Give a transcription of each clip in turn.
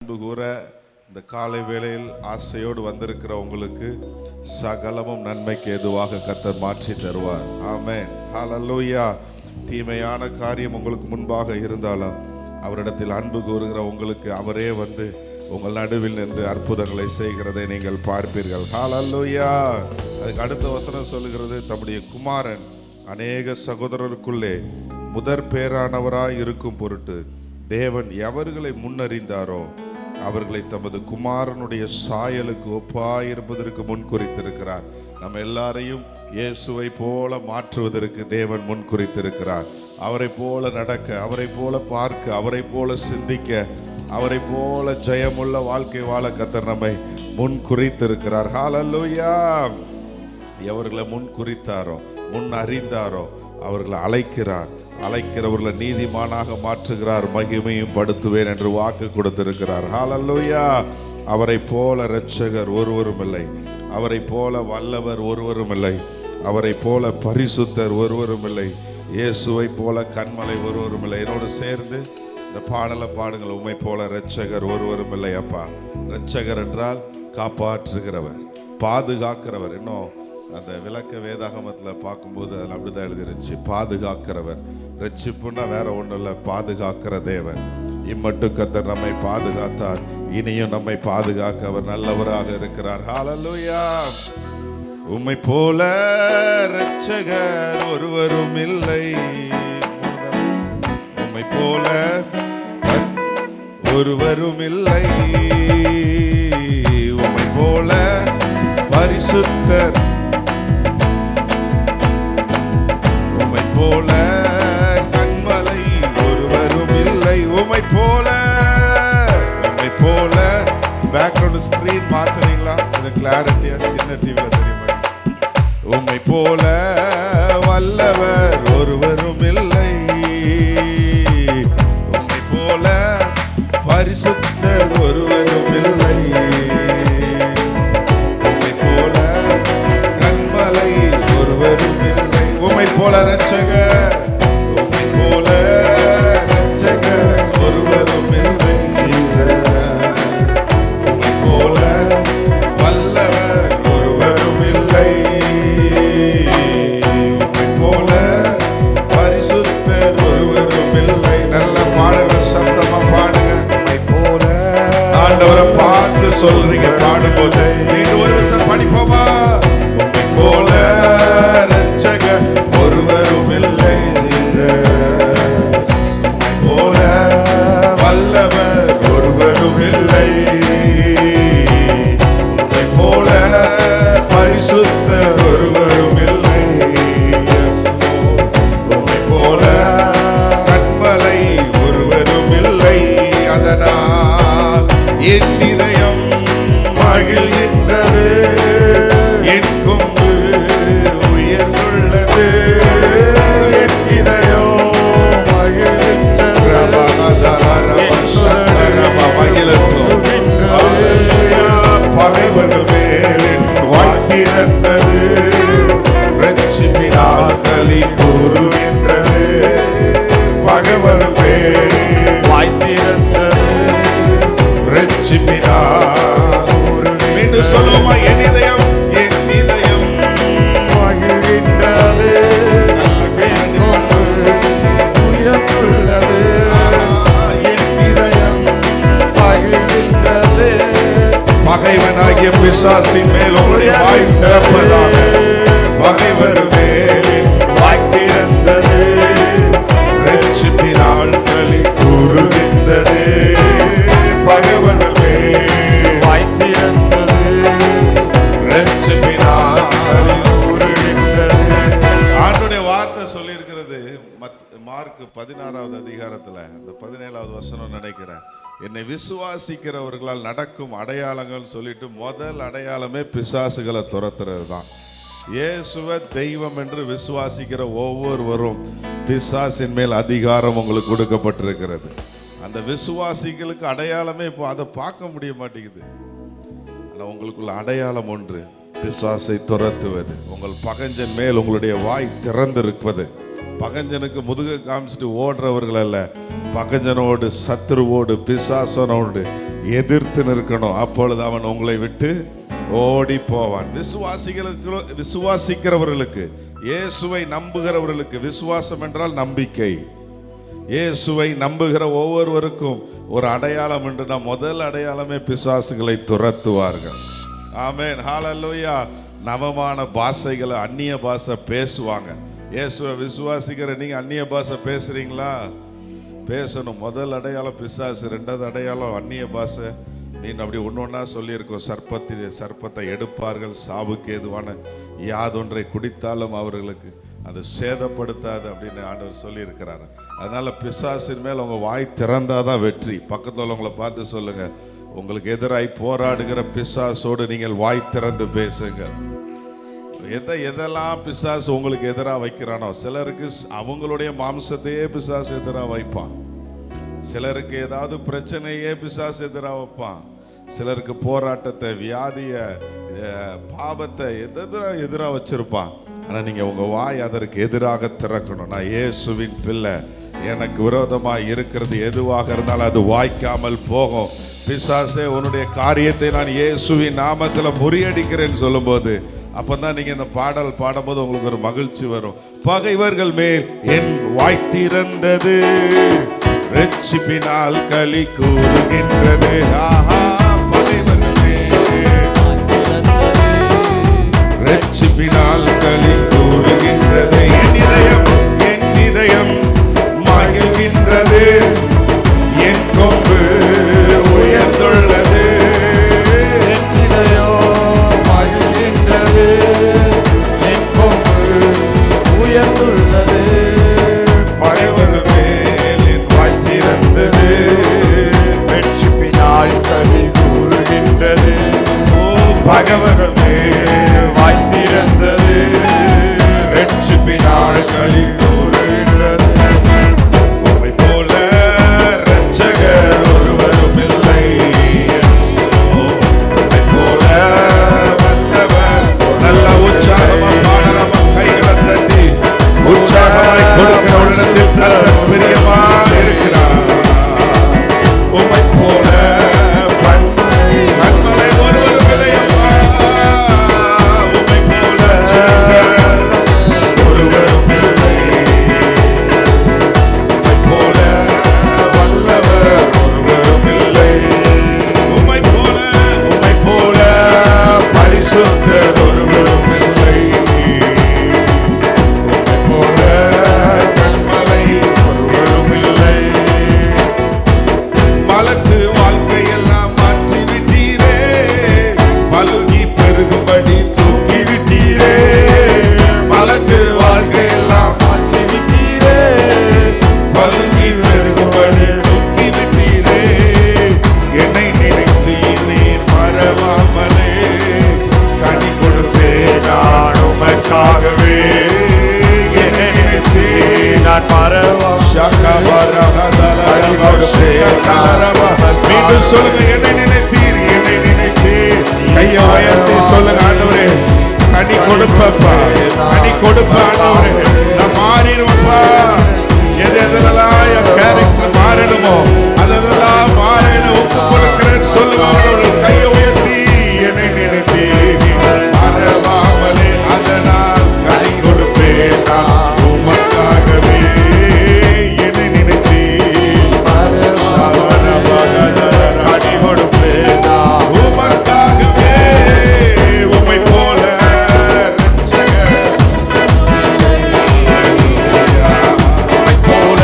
அன்பு கூற இந்த காலை வேளையில் ஆசையோடு வந்திருக்கிற உங்களுக்கு சகலமும் நன்மைக்கு ஏதுவாக கர்த்தர் மாற்றி தருவார். ஆமென், ஹல்லேலூயா. தீமையான காரியம் உங்களுக்கு முன்பாக இருந்தாலும் அவரிடத்தில் அன்பு கூறுகிற உங்களுக்கு அவரே வந்து உங்கள் நடுவில் நின்று அற்புதங்களை செய்கிறதை நீங்கள் பார்ப்பீர்கள். ஹல்லேலூயா. அதுக்கு அடுத்த வசனம் சொல்லுகிறது, தம்முடைய குமாரன் அநேக சகோதரருக்குள்ளே முதற் பேரானவராய் இருக்கும் பொருட்டு தேவன் எவர்களை முன்னறிந்தாரோ அவர்களை தமது குமாரனுடைய சாயலுக்கு ஒப்பாயிருப்பதற்கு முன் குறித்திருக்கிறார். நம்ம எல்லாரையும் இயேசுவை போல மாற்றுவதற்கு தேவன் முன் குறித்திருக்கிறார். அவரை போல நடக்க, அவரை போல பார்க்க, அவரை போல சிந்திக்க, அவரை போல ஜெயமுள்ள வாழ்க்கை வாழ கர்த்தர் நம்மை முன் குறித்திருக்கிறார். ஹல்லேலூயா. எவர்களை முன் குறித்தாரோ, முன் அறிந்தாரோ அவர்களை அழைக்கிறார். அழைக்கிறவர்களை நீதிமானாக மாற்றுகிறார். மகிமையும் படுத்துவேன் என்று வாக்கு கொடுத்திருக்கிறார். ஹல்லேலூயா. அவரை போல இரட்சகர் ஒருவரும் இல்லை, அவரை போல வல்லவர் ஒருவரும் இல்லை, அவரை போல பரிசுத்தர் ஒருவரும் இல்லை, இயேசுவை போல கன்மலை ஒருவரும் இல்லை. என்னோடு சேர்ந்து இந்த பாடலை பாடுங்கள். உம்மை போல இரட்சகர் ஒருவரும் இல்லை. அப்பா, இரட்சகர் என்றால் காப்பாற்றுகிறவர், பாதுகாக்கிறவர். இன்னும் அந்த விளக்க வேதாகமத்தில் பார்க்கும்போது அதில் அப்படிதான் எழுதிருச்சு, பாதுகாக்கிறவர். ரட்சிப்புன்னா வேற ஒன்றும் இல்லை, பாதுகாக்கிற தேவன். இம்மட்டும் கர்த்தர் நம்மை பாதுகாத்தார், இனியும் நம்மை பாதுகாக்க அவர் நல்லவராக இருக்கிறார். ஹல்லேலூயா. உம்மை போல இரட்சகர் ஒருவரும் இல்லை, உம்மை போல ஒருவரும் இல்லை, உம்மை போல பரிசுத்தர், உம்மை போல கன்மலை ஒருவரும் இல்லை, உம்மை போல. உம்மை போல பேக்ரவுண்ட் ஸ்கிரீன் மாத்துறீங்களா? இந்த கிளாரிட்டியா சின்ன டிவில தெரியுமா? உம்மை போல வல்லவர் ஒருவரும் இல்லை, உம்மை போல பரிசுத்தர் ஒருவரும் இல்லை, உம்மை போல கன்மலை ஒருவரும் இல்லை, உம்மை போல இரட்சகர், உம்மை போல இரட்சகர் ஒருவரும் இல்லை, உம்மை போல வல்லவர் ஒருவரும் இல்லை, உம்மை போல பரிசுத்தர் ஒருவரும் இல்லை. நல்ல பாடுங்க, சத்தமா பாடுங்க. உம்மை போல ஆண்டவரை பார்த்து சொல்றீங்க பாடும்போது. மீண்டும் ஒரு விஷயம் படிப்போமா? உம்மை போல இரட்சகர் ஒருவரும் இல்லை, உம்மை போல வல்லவர் ஒருவரும் இல்லை, உம்மை போல பரிசுத்தர் ஒருவரும் இல்லை, உம்மை போல கன்மலை ஒருவரும் இல்லை. அதனால் என் இதயம் மகிழ்கின்றது, என் கொம்பு உயர்ந்துள்ளது, என் இதயம் மகிழ்கின்றது, மகிழட்டும். பகைவர்கள் மேல் வாய் திறந்தது, இரட்சிப்பினால் களி கூறுகின்றது, பகைவர்கள் மேல் வாய் திறந்தது, இரட்சிப்பினால். மீண்டும் சொல்லுவோமா? என் இதயம், என் இதயம் மகிழ்கின்றது, உயர்ந்துள்ளது, என் இதயம் மகிழ்கின்றது. பகைவனாகிய பிசாசின் மேல் உங்களுடைய வாய் திறப்பதாக. பகைவர் மேல் வாய் திறந்தது, இரட்சிப்பினால் களி கூறுகின்றது, பகைவர்கள் மேல் வாய் திறந்தது, இரட்சிப்பினால் களி கூறுகின்றது. ஆண்டவருடைய வார்த்தை சொல்லி இருக்கிறது மார்க் 16வது அதிகாரத்துல அந்த 17வது வசனம் நினைக்கிறேன். என்னை விசுவாசிக்கிறவர்களால் நடக்கும் அடையாளங்கள் சொல்லிட்டு முதல் அடையாளமே பிசாசுகளை துரத்துறது தான். இயேசுவை தெய்வம் என்று விசுவாசிக்கிற ஒவ்வொருவரும் பிசாசின் மேல் அதிகாரம் உங்களுக்கு கொடுக்கப்பட்டிருக்கிறது. அந்த விசுவாசிகளுக்கு அடையாளமே இப்போ அதை பார்க்க முடிய மாட்டேங்குது. ஆனால் உங்களுக்குள்ள அடையாளம் ஒன்று, பிசாசை துரத்துவது. உங்கள் பகஞ்சன் மேல் உங்களுடைய வாய் திறந்திருப்பது. பகஞ்சனுக்கு முதுக காமிச்சிட்டு ஓடுறவர்கள் அல்ல, பகஞ்சனோடு, சத்துருவோடு, பிசாசனோடு எதிர்த்து நிற்கணும். அப்பொழுது அவன் உங்களை விட்டு ஓடி போவான். விசுவாசிக்கிறவர்களுக்கு, இயேசுவை நம்புகிறவர்களுக்கு, விசுவாசம் என்றால் நம்பிக்கை. இயேசுவை நம்புகிற ஒவ்வொருவருக்கும் ஒரு அடையாளம் என்று முதல் அடையாளமே பிசாசுகளை துரத்துவார்கள். ஆமென், ஹல்லேலூயா. நவமான பாஷைகளை, அந்நிய பாஷை பேசுவாங்க. இயேசுவை விசுவாசிக்கிற நீங்க அந்நிய பாஷை பேசுறீங்களா? பேசணும். முதல் அடையாளம் பிசாசு, ரெண்டாவது அடையாளம் அந்நிய பாஷை. நீங்க அப்படி ஒன்னொன்னா சொல்லியிருக்கோம். சர்ப்பத்தை எடுப்பார்கள், சாவுக்கு ஏதுவான யாதொன்றை குடித்தாலும் அவர்களுக்கு அது சேதப்படுத்தாது அப்படின்னு ஆண்டவர் சொல்லி இருக்கிறாரு. அதனால பிசாசின் மேல் உங்க வாய் திறந்தாதான் வெற்றி. பக்கத்துல உள்ளவங்களை பார்த்து சொல்லுங்க, உங்களுக்கு எதிராய் போராடுகிற பிசாசோடு நீங்கள் வாய் திறந்து பேசுங்க. எதெல்லாம் பிசாசு உங்களுக்கு எதிராக வைக்கிறானோ, சிலருக்கு அவங்களுடைய மாம்சத்தையே பிசாசு எதிராக வைப்பான். சிலருக்கு ஏதாவது பிரச்சனையே பிசாசு எதிராக வைப்பான். சிலருக்கு போராட்டத்தை, வியாதிய, பாவத்தை எதிராக வச்சிருப்பான். ஆனா நீங்க உங்க வாய் அதற்கு எதிராக திறக்கணும். நான் இயேசுவின் பிள்ளை, எனக்கு விரோதமாக இருக்கிறது எதுவாக இருந்தாலும் அது வாய்க்காமல் போகும். பிசாசே, உன்னுடைய காரியத்தை நான் இயேசுவின் நாமத்தில் முறியடிக்கிறேன்னு சொல்லும்போது, அப்பதான் நீங்க இந்த பாடல் பாடும்போது உங்களுக்கு ஒரு மகிழ்ச்சி வரும். பகைவர்கள் மேல் என் வாய் திறந்தது, ரட்சிப்பினால் களி கூறுகின்றது. ஆஹா, பகைவர்கள் மேல் ரட்சிப்பினால் களி கூறுகின்றது. என் இதயம் மகிழ்கின்றது, என் கொம்பு உயர்ந்துள்ளது. பகைவர்கள் மேல் என் வாய் திறந்தது, ரட்சிப்பினால் களி கூறுகின்றது. பகைவர்கள் மேல் வாய் திறந்தது, ரட்சிப்பினால் களி கூறுகின்றது. உம்மை போல இரட்சகர் ஒருவரும் இல்லை, உம்மை போல வல்லவர். நல்ல உற்சாகமா பாடலாம், கைகளை தட்டி உற்சாகமாய் கொடுக்கிற இடத்தில் கர்த்தர் பிரியமாக இருக்கிறார். உம்மை போல கண்மலை ஒருவரும் இல்லையப்பா, உம்மை போல ஒருவரும் இல்லை, உம்மை போல வல்லவர் ஒருவரும் இல்லை, உம்மை போல பரிசுத்தர் ஒருவரும் இல்லை, உம்மை போல கண்மலை ஒருவரும் இல்லை. மலட்டு வாழ்க்கையெல்லாம் மாற்றி விட்டீரே, பலுகி பெருகும்படி தூக்கி விட்டீரே. மலட்டு வாழ்க்கையெல்லாம் மாற்றி விட்டீரே, பலுகி பெருகும்படி தூக்கி விட்டீரே. என்னை நினைத்து நீ மறவாமலே கனி கொடுத்தேன் நான் உமக்காகவே. என்னை நினைத்து நான் மறவாமலே. மீண்டும் சொல்லுங்க, என்னை நினைத்தீர், என்னை நினைத்தீர். கையை உயர்த்தி சொல்லுங்க, ஆண்டவரே கனி கொடுப்பப்பா, கனி கொடுப்ப ஆண்டவரே. நான் மாறிடுவேன்ப்பா. எதெல்லாம் என் கேரக்டர் மாறணுமோ அதெல்லாம் மாறிட ஒப்பு கொடுக்கிறேன்னு சொல்லுங்க. ஆண்டவரே கையை உயர்த்தி, என்னை நினைத்தீர் மறவாமலே அதனால் கனி கொடுப்பேன் நான் உமக்காகவே. என்னை நினைத்தீர் கனி கொடுப்பேன் நான் உமக்காகவே. உம்மை போல இரட்சகர், உம்மை போல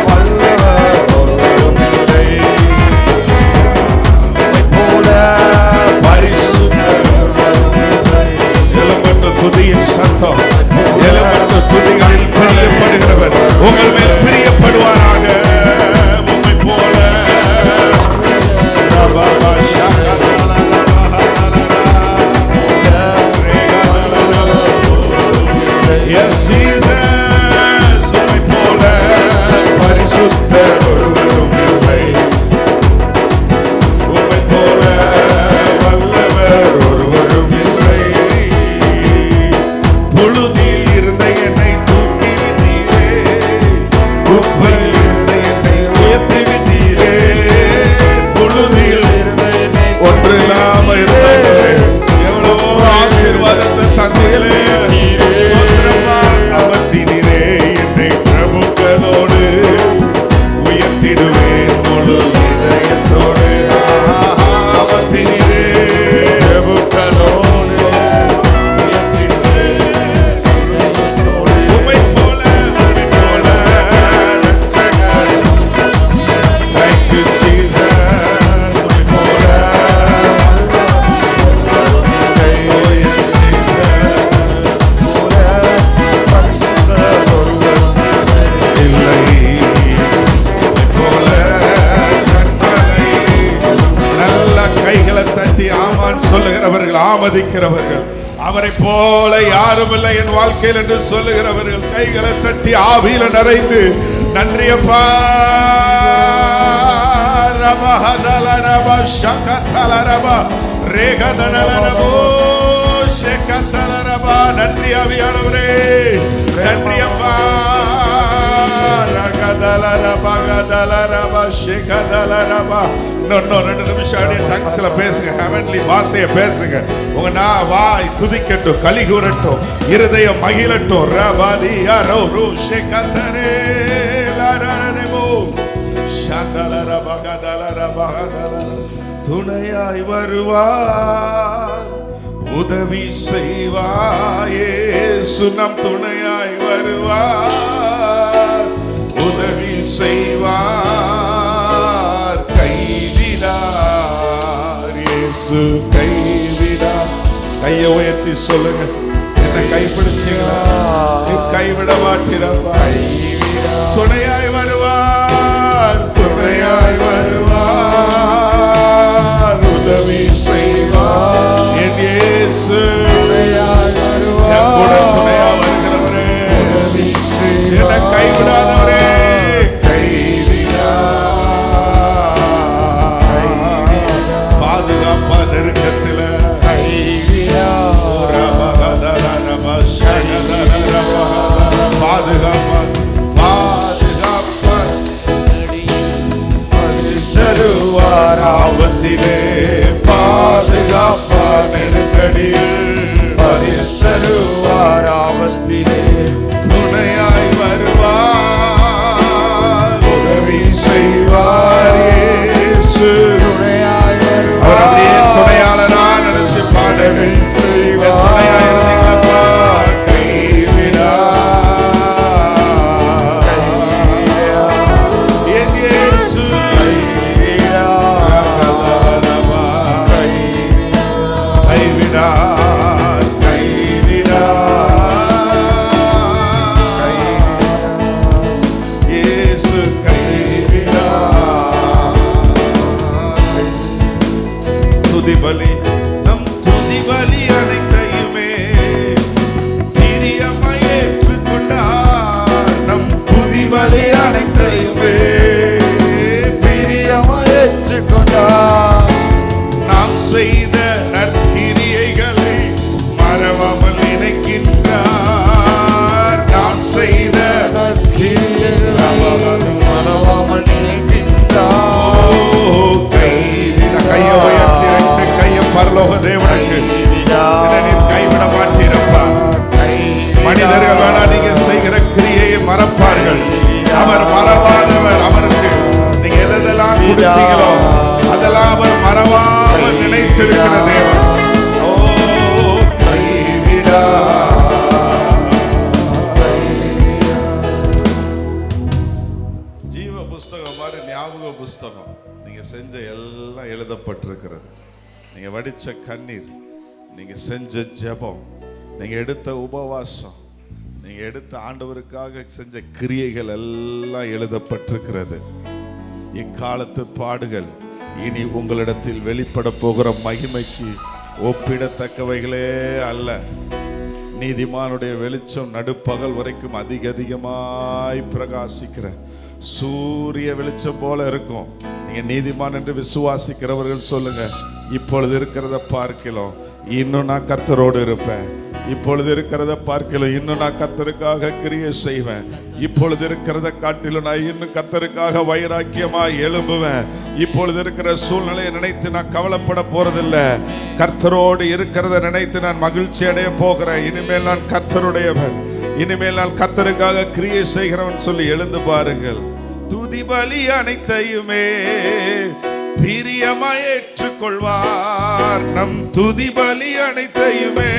வல்லவர் ஒருவரும் இல்லை, தாமதிக்கிறவர்கள், அவரை போல யாரும் இல்லை என் வாழ்க்கையில் என்று சொல்லுகிறவர்கள் கைகளை தட்டி ஆவியில நிறைந்து நன்றியப்பா. ரபஹதலரப ஷகதலரப ரேகதனலரபோ ஷகதலரப. நன்றி ஆவியானவரே, நன்றியப்பா. ரகதலரப கதலரப ஷகதலரப. இன்னும் 2 நிமிஷம் அப்படியே டங்ஸ்ல பேசுங்க, ஹெவன்லி பாஷையை பேசுங்க. உங்க நான் வாய் துதிக்கட்டும், களி கூறட்டும், இருதயம் மகிழட்டும். ரபாதியா ரோ ரோ ஷகதரே லரரபோ ஷகதலரப கதலரப. துணையாய் வருவார், உதவி செய்வார். இயேசு நம் துணையாய் வருவார், உதவி செய்வார். கைவிடார், இயேசு கைவிடார். கையை உயர்த்தி சொல்லுங்க, என்ன கைப்பிடிச்சீங்களா? கைவிட மாட்டீரப்பா. துணையாய் வருவார், துணையாய் வருவார், உதவி செய்வார். என் இயேசு துணையாய் வருவார், துணையாய் வருகிறவரே, உதவி செய்வார். என்ன கைவிடாதவரே, பாதுகாப்பா நெருக்கத்தில் பாதுகாப்பா பாதுகாப்பா தருவார் ஆபத்திலே, பாதுகாப்பா நெருக்கடியில் தருவார் ஆபத்திலே. துணையாய் வருவார், உதவி செய்வார். இயேசு துணையாய் வருவார். அப்படியே துணையாளரா நினைச்சு பாடவே செய்வார். துணையாய் இருந்தீங்களப்பா, கைவிடா. என் இயேசு கைவிடா, கைவிடா, கைவிடா. இயேசு கைவிடா. துதிபலி, நம் துதிபலி அனைத்தையுமே பிரியமாய் ஏற்றுக்கொண்டார். நம் துதிபலி அனைத்தையுமே பிரியமாய் ஏற்றுக்கொண்டார். நாம் செய்த நற்கிரியைகளை மறவாமல் நினைக்கின்றார். நாம் செய்த நற்கிரியைகளை மறவாமல் நினைக்கின்றார். கையை உயர்த்தி 2 கையை பரலோக தேவனுக்கு கைவிட மாட்டீரப்பா. மனிதர்கள் வேணா நீங்க செய்கிற கிரியையை மறப்பார்கள், அவர் மறவாதவர். அவருக்கு நீங்க எதெல்லாம் கொடுத்தீங்களோ அதெல்லாம் அவர் மறவாமல் நினைத்திருக்கிற தேவன். ஓ கைவிடா. ஜீவ புஸ்தகம் மாதிரி ஞாபக புஸ்தகம் நீங்க செஞ்ச எல்லாம் எழுதப்பட்டிருக்கிறது. நீங்க வடிச்ச கண்ணீர், நீங்க செஞ்ச ஜெபம், நீங்க எடுத்த உபவாசம், நீங்க எடுத்த ஆண்டவருக்காக செஞ்ச கிரியைகள் எல்லாம் எழுதப்பட்டிருக்கிறது. இக்காலத்து பாடுகள் இனி உங்களிடத்தில் வெளிப்பட போகிற மகிமைக்கு ஒப்பிடத்தக்கவைகளே அல்ல. நீதிமானுடைய வெளிச்சம் நடுப்பகல் வரைக்கும் அதிகமாய் பிரகாசிக்கிற சூரிய வெளிச்சம் போல இருக்கும். நீங்க நீதிமான் என்று விசுவாசிக்கிறவர்கள் சொல்லுங்க, இப்பொழுது இருக்கிறத பார்க்கலாம் இன்னும் நான் கர்த்தரோடு இருப்பேன். இப்பொழுது இருக்கிறத பார்க்கலாம் இன்னும் நான் கர்த்தருக்காக கிரியை செய்வேன். இப்பொழுது இருக்கிறத காட்டிலும் நான் இன்னும் கர்த்தருக்காக வைராக்கியமா எழும்புவேன். இப்பொழுது இருக்கிற சூழ்நிலையை நினைத்து நான் கவலைப்பட போறதில்லை. கர்த்தரோடு இருக்கிறத நினைத்து நான் மகிழ்ச்சி அடைய போகிறேன். இனிமேல் நான் கர்த்தருடையவன், இனிமேல் நான் கர்த்தருக்காக கிரியை செய்கிறவன் சொல்லி எழுந்து பாருங்கள். துதி பலி அனைத்தையுமே பிரியமாய் ஏற்றுக்கொள்வார். நம் துதி பலி அனைத்தையுமே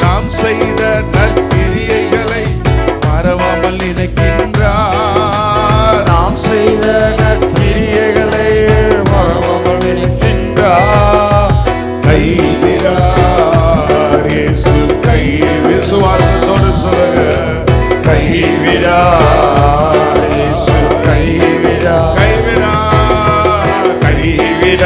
நாம் செய்த நற்கிரியைகளை மறவாமல் நினைக்கின்றார். நாம் செய்த நற்கிரியைகளை மறவாமல் நினைக்கின்றார். கைவிடார் இயேசு, கை விசுவாசத்தோடு சொல்லுங்க, கைவிடார் இயேசு, கைவிடார், கைவிடார், கைவிடார்.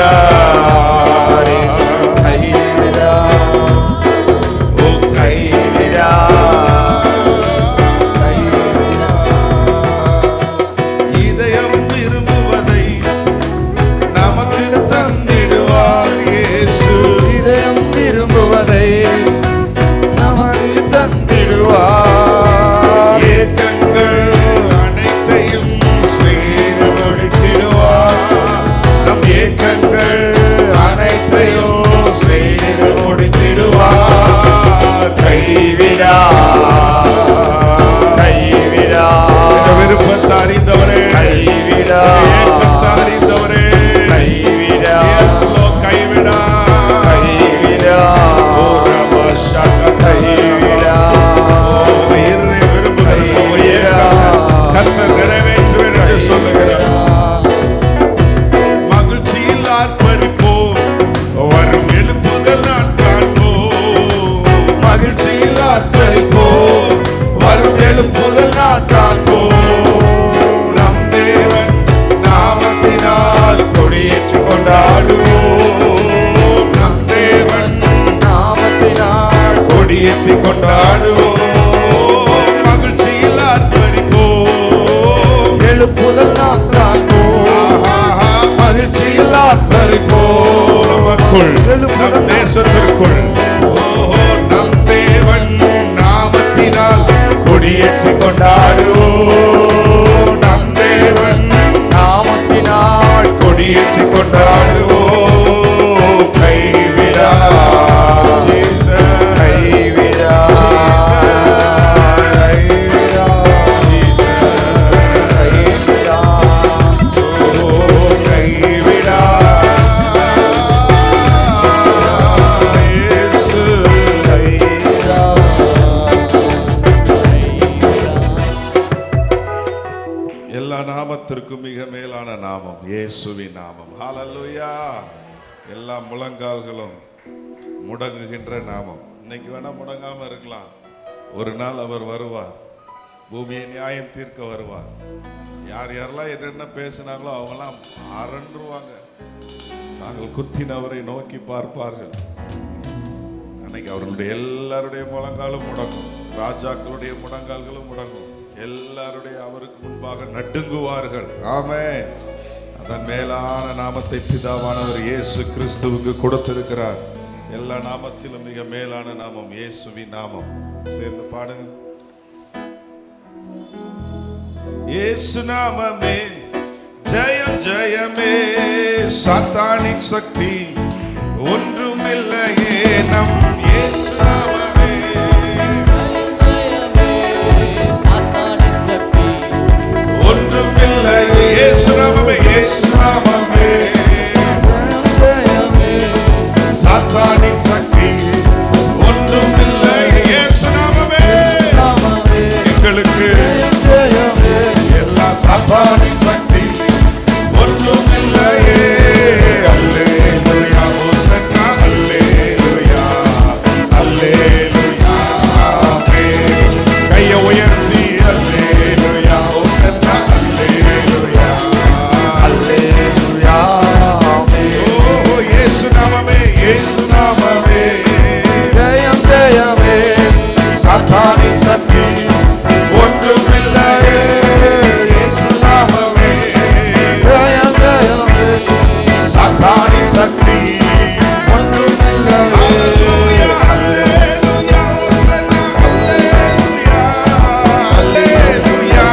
தேசத்திற்குள் நம் தேவன் நாமத்தினால் கொடியேற்றி கொண்டாடுவோம். நம் தேவன் நாமத்தினால் கொடியேற்றி கொண்டாடுவோம். கைவிடா மிக மேலான நாமம் இயேசுவின் நாமம். ஹல்லேலூயா. எல்லா முழங்கால்களும் முடங்குகின்ற நாமம். இன்னைக்கு வேணா முடங்காம இருக்கலாம், ஒரு நாள் அவர் வருவார், பூமியை நியாயம் தீர்க்க வருவார். யார் யாரெல்லாம் என்னென்ன பேசினாங்களோ அவங்கெல்லாம் அரண்டுருவாங்க. நாங்கள் குத்தினவரை நோக்கி பார்ப்பார்கள். அன்னைக்கு அவர்களுடைய எல்லாருடைய முழங்காலும் முடங்கும், ராஜாக்களுடைய முழங்கால்களும் முடங்கும், எல்லாருடைய அவருக்கு முன்பாக நடுங்குவார்கள். ஆமென். அதன் மேலான நாமத்தை பிதாவானவர் இயேசு கிறிஸ்துவுக்கு கொடுத்திருக்கிறார். எல்லா நாமத்திலும் மிக மேலான நாமம் இயேசுவின் நாமம். சேர்ந்து பாடுங்க. இயேசு நாமமே ஜெயம் ஜெயமே, சாத்தானின் சக்தி ஒன்றுமில்லையே. நம் இயேசு நாமமே ஒன்றுமில்லையே. இயேசு நாமமே, இயேசு நாமமே, சாத்தானின் சக்தி ஒன்றுமில்லையே. இயேசு நாமமே எங்களுக்கு எல்லா சாத்தானின் சக்தி ஒன்றுமில்லையே. அல்லேலூயா ஹோசன்னா, அல்லேலூயா அல்லேலூயா. கையை உயர்த்தி அல்லேலூயா ஹோசன்னா, அல்லேலூயா அல்லேலூயா. ஓ இயேசு நாமமே, இயேசு நாமமே ஜெயம் ஜெயமே, சாத்தானின் சக்தி ஒன்றுமில்லையே. இயேசு நாமமே ஜெயம் ஜெயமே, சாத்தானின் சக்தி ஒன்றுமில்லையே. அல்லேலூயா ஹோசன்னா, அல்லேலூயா அல்லேலூயா.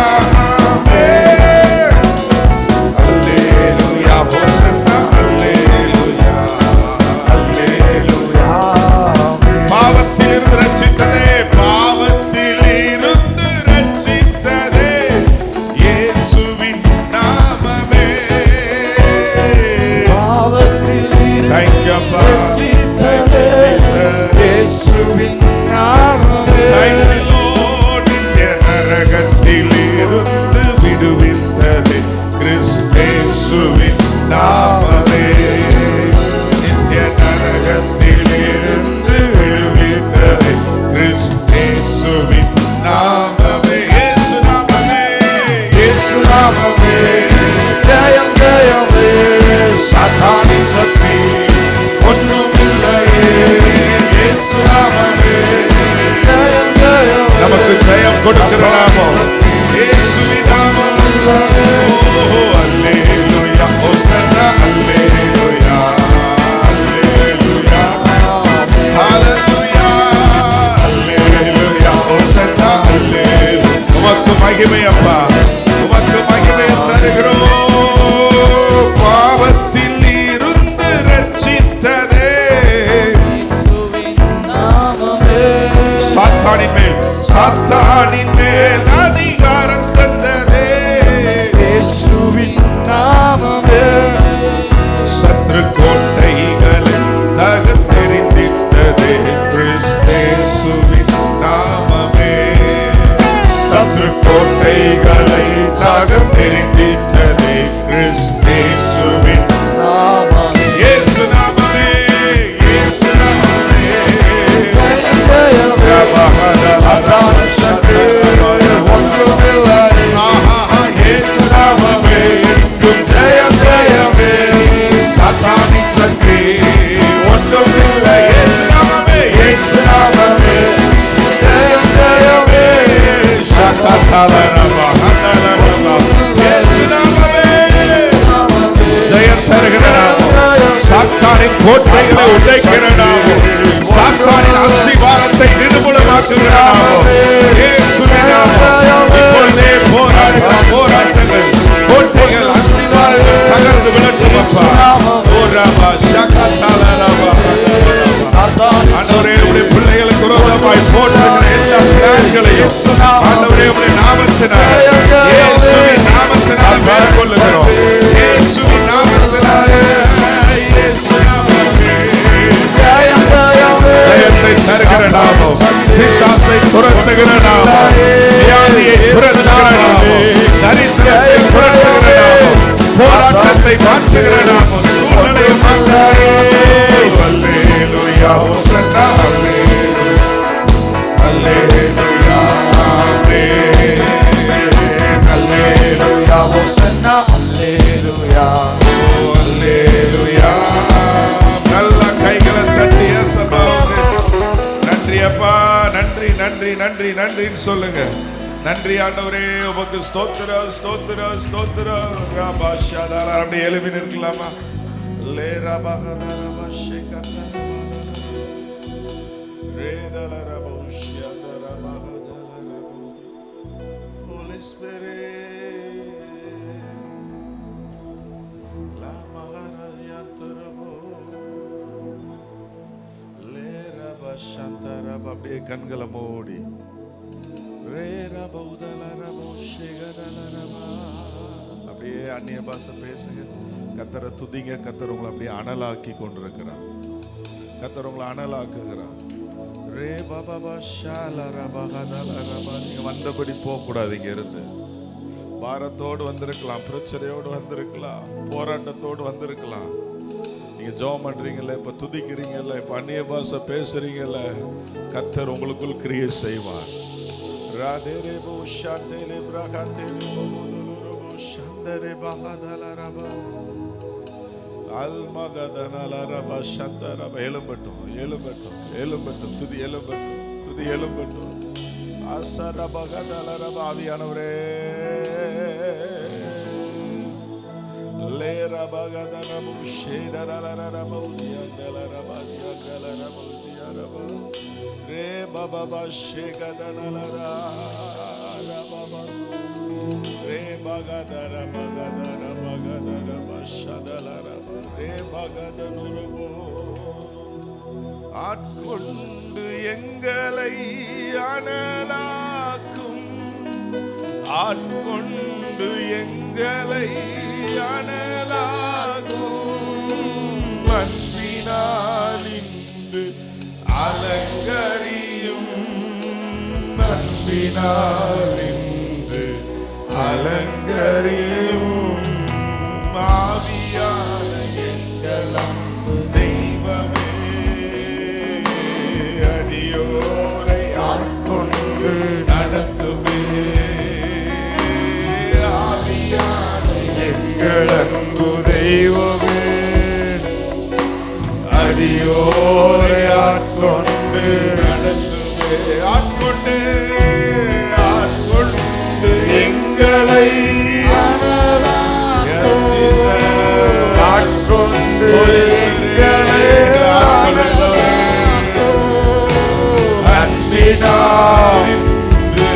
ஆமென். அல்லேலூயா ஹோசன்னா, அல்லேலூயா அல்லேலூயா. பாவத்தில் இருந்து ரட்சித்ததே, பாவத்தில் இருந்து ரட்சித்ததே இயேசுவின் நாமமே. Thank you, ரட்சித்ததே இயேசுவின் நாமமே. Thank you, Lord. நித்திய நரகத்தில் இருந்து விடுவித்ததே கிறிஸ்தேசுவின் நாமமே. நித்திய நரகத்தில் இருந்து விடுவித்ததே கிறிஸ்தேசுவின் நாமமே. இயேசு நாமமே, இயேசு நாமமே ஜெயம் ஜெயமே, சாத்தானின் சக்தி ஒன்றுமில்லையே. இயேசு நாமமே ஜெயம் ஜெயம், நமக்கு ஜெயம் கொடுக்கிற நாமம் இயேசுவின் நாமம். ஓ அல்லேலூயா ஹோசன்னா, அல்லேலூயா அல்லேலூயா ஹல்லேலூயா அல்லேலூயா ஹோசன்னா, அல்லேலூயா. உமக்கு மகிமை அப்பா, உமக்கு மகிமை தருகிறோம். பாவத்தில் இருந்து ரட்சித்ததே சாத்தானின் மேல், சாத்தானின் மேல் அதிகாரம் தந்ததே இயேசுவின் நாமமே. சத்ரு கோட்டைகளை தகர்த்தெறிந்திட்டதே கிறிஸ்தேசுவின் நாமமே. சத்ரு கோட்டைகளை தகர்த்தெறிந்திட்டதே கிறிஸ்தேசுவின் நாமமே. இயேசு நாமமே, இயேசு நாமமே இயேசு நாமமே எங்கும் ஜெயம் ஜெயமே, சாத்தானின் சக்தி ஒன்றுமில்லை. இயேசு நாமமே, இயேசு நாமமே ஜெயம் ஜெயமே, சாத்தாலரபா ஹந்தலரபா. இயேசு நாமமே ஹோசன்னா அல்லேலூயா அல்லேலூயா. நல்ல கைகளை தட்டி இயேசுவுக்கு நன்றி அப்பா, நன்றி நன்றி நன்றி நன்றின்னு சொல்லுங்க. நன்றி ஆண்டவரே, உமக்கு ஸ்தோத்திரம் ஸ்தோத்திரம் ஸ்தோத்திரம். ராபா ஷாதாலா அப்படியே எழுப்பி நிற்கலாமா? லே ராபா கதரபா ஷேகதரபா ரேதலரபா ஷியதரபா கதலரபா. Holy Spirit, la maharayantரபோ லே ராபா ஷந்தரபா. அப்படியே கண்களை மூடி அப்படியே அந்நிய பாஷை பேசுங்க. கத்தரை துதிங்க. கத்தர் உங்களை அப்படியே அனலாக்கி கொண்டிருக்கிறார். கத்தர் உங்களை அனலாக்குகிறார். ரே பாபா ஷாலரபா. நீங்க வந்தபடி போக கூடாது. இங்க இருந்து பாரத்தோடு வந்திருக்கலாம், பிரச்சனையோடு வந்திருக்கலாம், போராட்டத்தோடு வந்திருக்கலாம். நீங்க ஜெபம் பண்றீங்கல்ல, இப்ப துதிக்கிறீங்கல்ல, இப்ப அந்நிய பாஷை பேசுறீங்கல்ல, கத்தர் உங்களுக்குள் கிரியை செய்வார். ராதேரேபோ ஷாதேலே பிரகாதேரேபோ லோலோரபோ ஷந்தரே பஹதலரபா அல்மகதனலரபா ஷந்தரபா. எழும்பட்டும் எழும்பட்டும் எழும்பட்டும். துதி எழும்பட்டும் துதி எழும்பட்டும். அசரபகதலரபா. ஆவியானவரே லேரபகதனபு ஷேதலரபா உதியந்தலரபா தியந்தலரபா உதியரபா ரே பாபா ஷேகதனலரா பாபா ரே பகதர பகதர பகதர பஷதலரபா ரே பகதனுரபோ. ஆட்கொண்டு எங்களை அனலாக்கும், ஆட்கொண்டு எங்களை அனலாக்கும். அன்பினாலின்று அலங்கரியும், அன்பினாலின்று அலங்கரியும். ஆவியான எங்களம் தெய்வமே, அடியோரை ஆட்கொண்டு நடத்துமே. ஆவியான எங்கள் அன்பு தெய்வமே, அடியோரை ஆட்கொண்டு நடத்துமே. ஆட்கொண்டு ஆட்கொண்டு எங்களை ஆட்கொண்டு எங்களை அன்பினாலின்று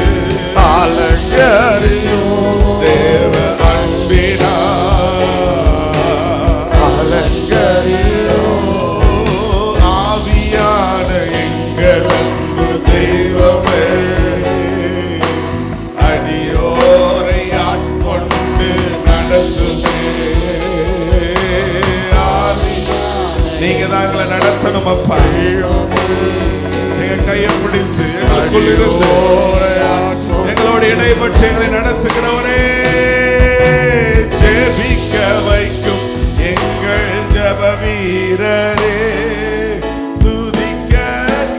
அலங்கரியும். தேவ அன்பினால் அலங்கரியும். ஆவியான எங்கள் அன்பு தெய்வமே, அடியோரை ஆட்கொண்டு நடத்துமே. நீங்க தான் எங்களை நடத்தணும் அப்பா. நீங்க கையை பிடித்து எங்களுக்குள் இருந்து எங்களோடு இடைப்பட்டு எங்களை நடத்துகிறவரே, ஜெபிக்க வைக்கும் எங்கள் ஜெப வீரரே, துதிக்க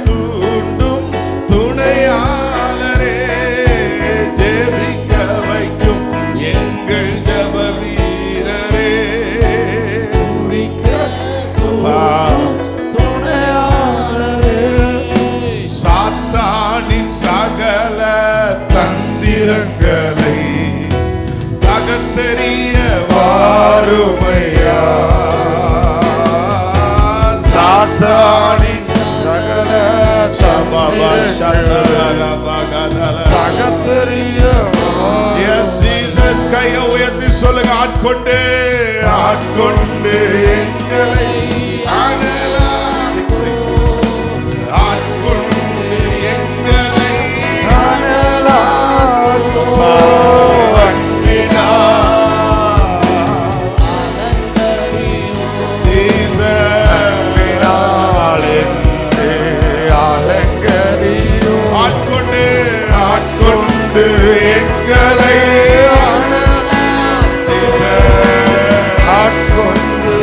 தூண்டும் துணையாளரே, ஜெபிக்க வைக்கும் எங்கள் ஜெப வீரரே, சாத்தானின் சகல தந்திரங்களை தகத்தெறிய வாருமையா. சாத்தானின் சகல தகத்தெறிய. S Jesus. கையை உயர்த்தி சொல்லுங்க. ஆட்கொண்டு ஆட்கொண்டு எங்களை ஆட்கொண்டு எங்களை ஆட்கொண்டு ஆட்கொண்டு எங்களை ஆட்கொண்டு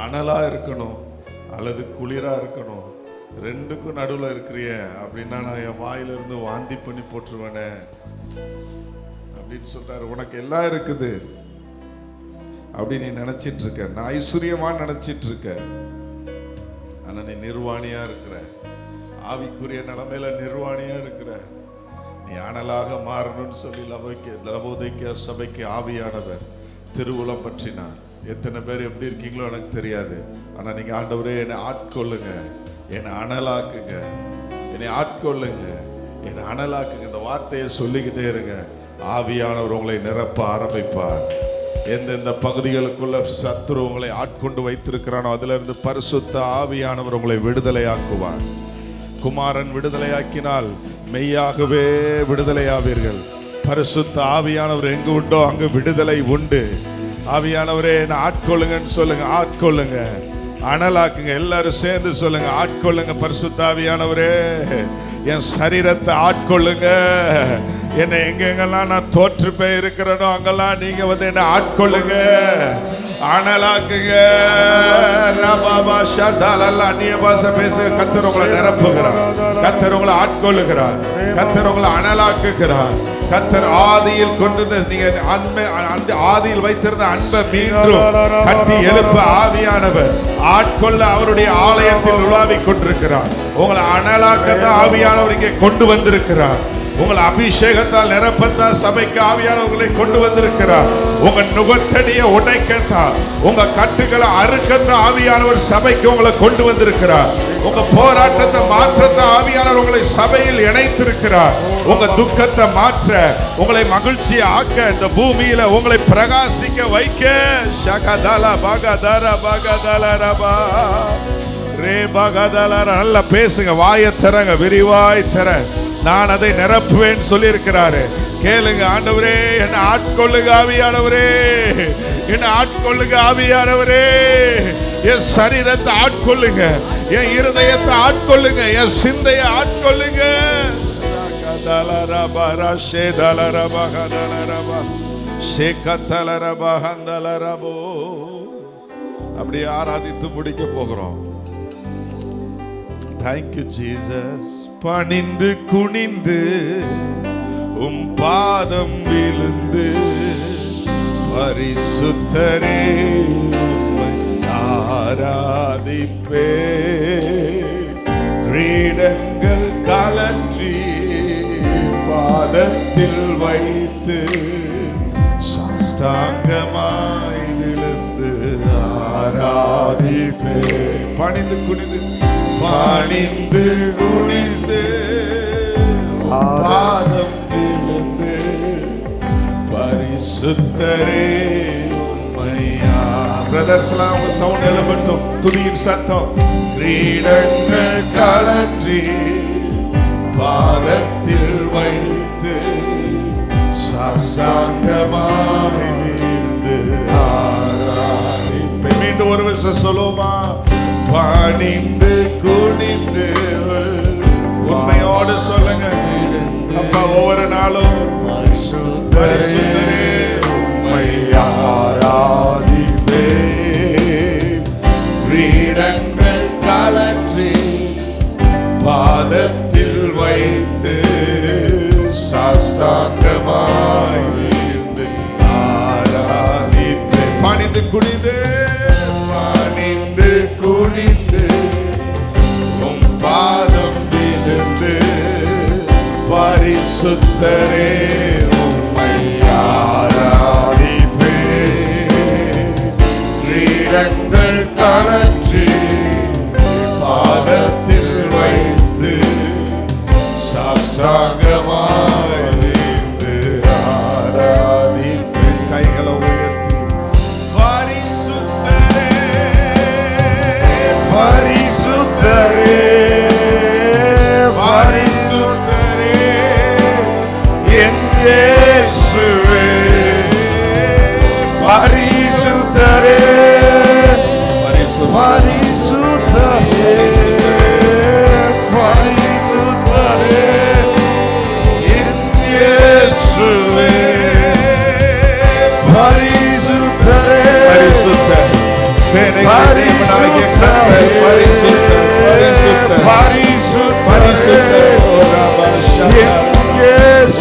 அனலா இருக்கணும் அல்லது குளிரா இருக்கணும், ரெண்டுக்கும் நடுவில் இருக்கிறிய அப்படின்னா நான் என் வாயிலிருந்து வாந்தி பண்ணி போட்டுருவேனே அப்படின்னு சொல்றாரு. உனக்கு எல்லாம் இருக்குது அப்படின்னு நீ நினைச்சிட்டு இருக்க, நான் ஐஸ்வர்யமா நினைச்சிட்டு இருக்க, ஆனா நீ நிர்வாணியா இருக்கிற, ஆவிக்குரிய நிலைமையில நிர்வாணியா இருக்கிற. நீ அனலாக மாறணும்னு சொல்லி லவோதிக்கேயா சபைக்கு ஆவியானவர் திருவுளம் பற்றினார். எத்தனை பேர் எப்படி இருக்கீங்களோ எனக்கு தெரியாது, ஆனா நீங்க ஆண்டவரே என்னை ஆட்கொள்ளுங்க, என்னை அனலாக்குங்க, என்னை ஆட்கொள்ளுங்க, என்னை அனலாக்குங்க, இந்த வார்த்தையை சொல்லிக்கிட்டே இருங்க. ஆவியானவர் உங்களை நிரப்ப ஆரம்பிப்பார். எந்தெந்த பகுதிகளுக்குள்ள சத்துரு உங்களை ஆட்கொண்டு வைத்திருக்கிறானோ அதுல இருந்து பரிசுத்த ஆவியானவர் உங்களை விடுதலையாக்குவார். குமாரன் விடுதலையாக்கினால் மெய்யாகவே விடுதலையாவீர்கள். பரிசுத்த ஆவியானவர் எங்கு உண்டோ அங்கு விடுதலை உண்டு. ஆவியானவரே என்ன ஆட்கொள்ளுங்கன்னு சொல்லுங்க, ஆட்கொள்ளுங்க, அனலாக்குங்க. எல்லாரும் சேர்ந்து சொல்லுங்க, ஆட்கொள்ளுங்க பரிசுத்த ஆவியானவரே, என் சரீரத்தை ஆட்கொள்ளுங்க. என்னை எங்கெங்கெல்லாம் நான் தோற்று போய் இருக்கிறனோ அங்கெல்லாம் நீங்க வந்து என்ன ஆட்கொள்ளுங்க, அனலாக்குங்க. அந்நிய பாஷை பேசுங்க. கர்த்தர் உங்களை நிரப்புகிறார், கர்த்தர் உங்களை ஆட்கொள்ளுகிறார், கர்த்தர் உங்களை அனலாக்குகிறார். கர்த்தர் ஆதியில் கொண்டு நீங்க அந்த ஆதியில் வைத்திருந்த அன்பை மீண்டும் கட்டி எழுப்ப ஆவியானவர் ஆட்கொள்ள அவருடைய ஆலயத்தில் உலாவிக் கொண்டிருக்கிறார். உங்களை அனலாக்கத்தான் ஆவியானவர் இங்கே கொண்டு வந்திருக்கிறார். உங்களை அபிஷேகத்தால் நிரப்பத்தான் சபைக்கு ஆவியானவர்களை கொண்டு வந்திருக்கிறார். உங்க நுகத்தடியை உடைக்கத்தான், உங்க கட்டுகளை அறுக்கத்தான் ஆவியானவர் சபைக்கு உங்களை கொண்டு வந்திருக்கிறார். உங்க போராட்டத்தை மாற்றத்தான் ஆவியானவர் உங்களை சபையில் இணைத்திருக்கிறார். உங்க துக்கத்தை மாற்ற, உங்களை மகிழ்ச்சியை ஆக்க, இந்த பூமியில உங்களை பிரகாசிக்க வைக்க. ஷகதல பகதர பகதல ரபா ரே பகதல. நல்லா பேசுங்க, வாயை திறங்க, விரிவாய் திற. நான் அதை நிரப்புவேன் சொல்லி இருக்கிறாரு. கேளுங்க, ஆண்டவரே என்னை ஆட்கொள்ளுங்க ஆவியானவரே, என்னை ஆட்கொள்ளுங்க ஆவியானவரே, என் சரீரத்தை ஆட்கொள்ளுங்க, என் இருதயத்தை ஆட்கொள்ளுங்க, என் சிந்தையை ஆட்கொள்ளுங்க. அப்படி ஆராதித்து முடிக்க போகிறோம். Thank you Jesus. பணிந்து குனிந்து உம் பாதம் விழுந்து பரிசுத்தரே உம்மை ஆராதிப்பே. கிரீடங்கள் கலற்றி பாதத்தில் வைத்து சாஷ்டாங்கமாய் விழுந்து ஆராதிப்பே. பணிந்து குனிந்து, பணிந்து குனிந்து பாதம் விழுந்து பரிசுத்தரே உம்மையா. பிரதர்ஸ்லாம் உங்க சவுண்ட் எழுப்பட்டும், துதியின் சத்தம். கிரீடங்கள் கலற்றி பாதத்தில் வைத்து சாஷ்டாங்கமாய் விழுந்து ஆராதிப்பே. மீண்டும் ஒரு விஷயம் சொல்லுமா? பணிந்து குனிந்து. உண்மையோடு சொல்லுங்க அப்பா, ஒவ்வொரு நாளும் பரிசுத்தரே உம்மை ஆராதிப்பே. கிரீடங்கள் கலற்றி பாதத்தில் வைத்து சாஷ்டாங்கமாய் விழுந்து ஆராதிப்பே. பணிந்து குனிந்து, பணிந்து குனிந்து உம் பாதம் விழுந்து பரிசுத்தரே உம்மை ஆராதிப்பே. கிரீடங்கள் கலற்றி பாதத்தில் வைத்து சாஷ்டாங்கமாய் விழுந்து ஆராதிப்பே. கைகளை உயர்த்தி பரிசுத்தரே, பரிசுத்தரே, பரிசுத்தரே என் இயேசுவே. பரிசுத்தரே, பரிசுத்தரே, பரிசுத்தரே தேவனாகிய கர்த்தர் பரிசுத்தர், பரிசுத்தர், பரிசுத்தரே, பரிசுத்தர். ஓ ரபா ஷபா.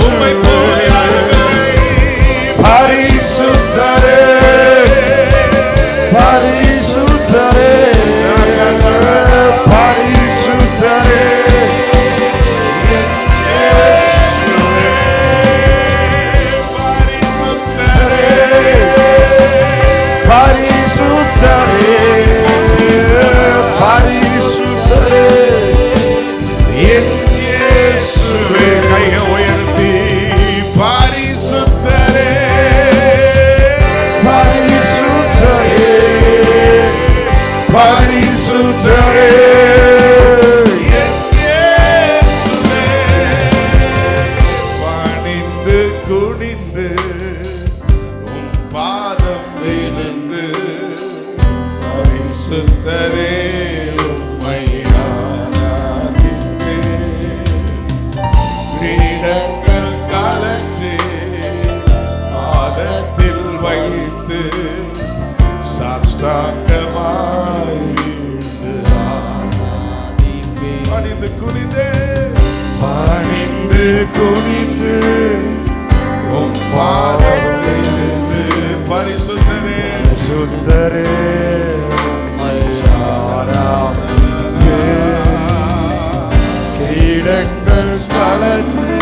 உம்மை போல் யாருமில்லை. பரிசுத்தரே, பரிசுத்தரே, பரிசுத்தரே, பரிசுத்தரே, பரிசுத்தரே, என் இயேசுவே. கையை உயர்த்தி பரிசுத்தரே, பரிசுத்தரே, பரிசுத்தரே, என் இயேசுவே. பணிந்து குனிந்து உம் பாதம் விழுந்து பரிசுத்தரே உம்மை ஆராதிப்பேன். கிரீடங்கள் கழற்றி பாதத்தில் வைத்து சாஷ்டாங்கமாய் வீழ்ந்து ஆராதிப்பேன். பணிந்து குனிந்து பணிந்து குனிந்து உம் பாதம் விழுந்து பரிசுத்தரே, சுத்தரே, உம்மை ஆராதிப்பேன். கிரீடங்கள் கழற்றி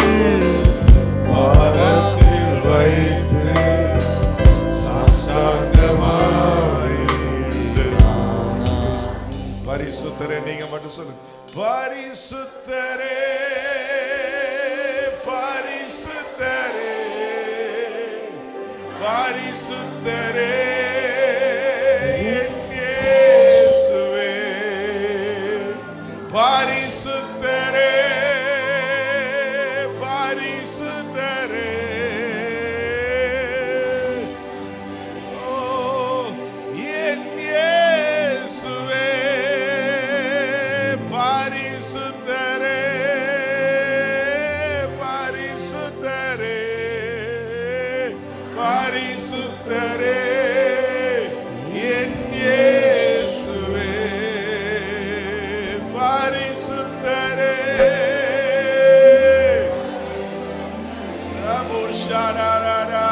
பாதத்தில் வைத்து சாஷ்டாங்கமாய் வீழ்ந்து பரிசுத்தரே. நீங்க மட்டும் சொல்லுங்க. பரிசுத்தரே, பரிசுத்தரே, பரிசுத்தரே, என் இயேசுவே. பரிசுத்தரே, பரிசுத்தரே. ஓ, என் இயேசுவே. பரிசுத்தரே, பரிசுத்தரே, பரிசுத்தரே, என் இயேசுவே. பரிசுத்தரே. நமோ ஷாராரா.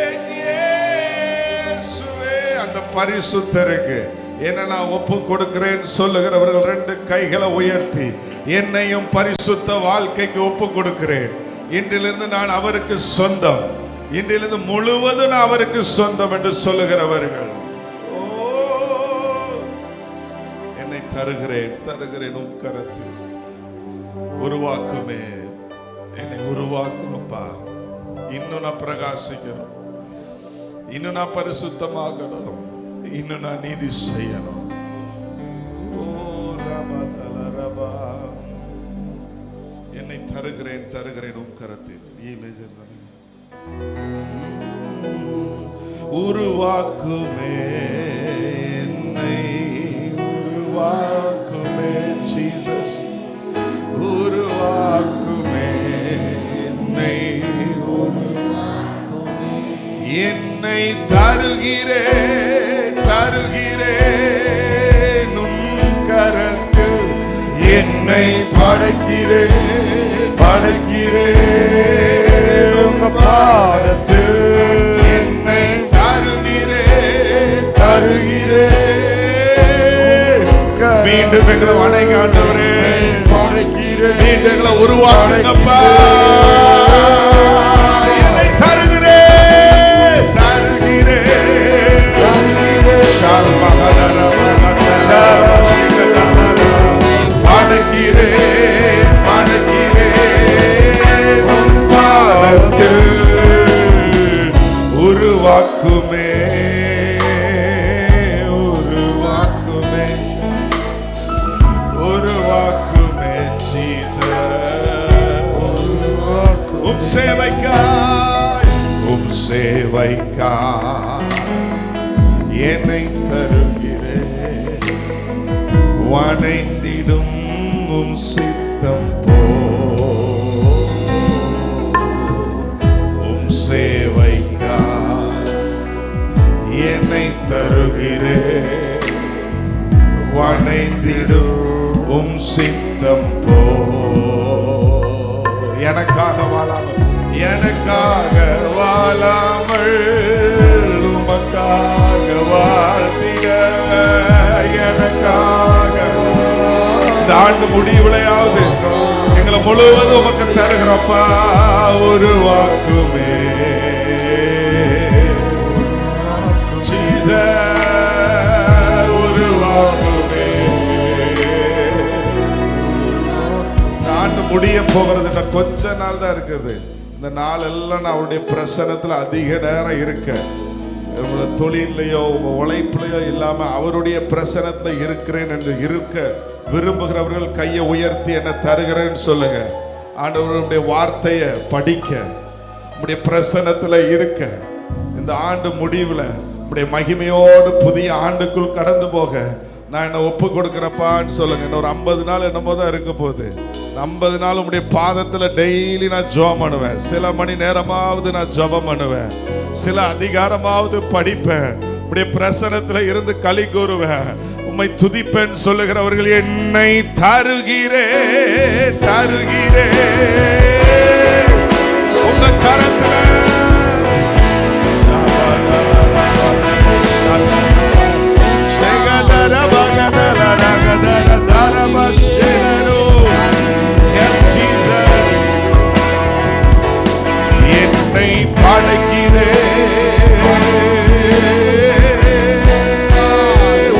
என் இயேசுவே. அந்த பரிசுத்தருக்கு என்ன நான் ஒப்பு கொடுக்கிறேன் சொல்லுகிறவர்கள் ரெண்டு கைகளை உயர்த்தி என்னையும் பரிசுத்த வாழ்க்கைக்கு ஒப்பு கொடுக்கிறேன். இன்றிலிருந்து நான் அவருக்கு சொந்தம், இன்றிலிருந்து முழுவதும் நான் அவருக்கு சொந்தம் என்று சொல்லுகிறவர்கள், ஓ, என்னை தருகிறேன், தருகிறேன் உம் கரத்தில். உருவாக்குமே, என்னை உருவாக்குமப்பா. இன்னும் நான் பிரகாசிக்கணும், இன்னும் நான் பரிசுத்தமாகணும், இன்னும் நான் நீதி செய்யணும். ஓ ரபா தல ரபா. என்னை தருகிறேன், தருகிறேன் உம் கரத்தில். உருவாக்குமே, என்னை உருவாக்குமே ஜீசஸ். உருவாக்குமே, என்னை என்னை தருகிறேன், தருகிறேன் உம் கரத்தில். என்னை படைக்கிறேன், படைக்கிறேன் உங்க பாதத்தில். என்னை தருகிறேன், தருகிறேன். மீண்டும் எங்களை வணங்க ஆண்டவரே, படைக்கிறேன், மீண்டும் எங்களை உருவாக்குங்கப்பா. என்னை தருகிறேன், தருகிறேன். ஷால் மகதர மகதர சிகதர. படைக்கிறேன், படைக்கிறேன் உன் பாதத்தில். உருவாக்குமே, உருவாக்குமே, உருவாக்குமே ஜீசஸ். உம் சேவைக்காய், உம் சேவைக்காய் என்னை தருகிறேன். வணைந்திடும் உம் சித்தம் போ. உம் சேவைக்காய் சித்தம் போ. எனக்காக வாழாமல் உமக்காக வாழ்த்திட, எனக்காக இந்த ஆண்டு முடிவுலையாவது எங்களை முழுவதும் உமக்கு தருகிறப்பா. ஒரு வாக்குமே ஒரு வாக்குமே. ஆண்டு முடிய போகிறது இன்னும் கொஞ்ச நாள் தான் இருக்குது. இந்த நாள் எல்லாம் நான் அவருடைய பிரசன்னத்துல அதிக நேரம் இருக்க, தொழிலையோ உழைப்புலையோ இல்லாம அவருடைய பிரசன்னத்துல இருக்கிறேன் என்று இருக்க விரும்புகிறவர்கள் கையை உயர்த்தி என்ன தருகிறேன்னு சொல்லுங்க. ஆண்டவருடைய வார்த்தையை படிக்க, உடைய பிரசன்னத்துல இருக்க, இந்த ஆண்டு முடிவுல உடைய மகிமையோடு புதிய ஆண்டுக்குள் கடந்து போக நான் என்ன ஒப்பு கொடுக்கிறப்பான்னு சொல்லுங்க. இன்னொரு 50 நாள் என்னமோ தான் இருக்க போகுது. 50 நாள் உடைய பாதத்துல டெய்லி நான் ஜெபம் பண்ணுவேன். சில மணி நேரமாவது நான் ஜெபம் பண்ணுவேன். சில அதிகாரமாவது படிப்பேன். உடைய பிரசன்னத்துல இருந்து களி கூறுவேன். உம்மை துதிப்பேன் சொல்லுகிறவர்கள் என்னை தருகிறேன் உங்க கரத்துல என்னை படைக்கிறேன்.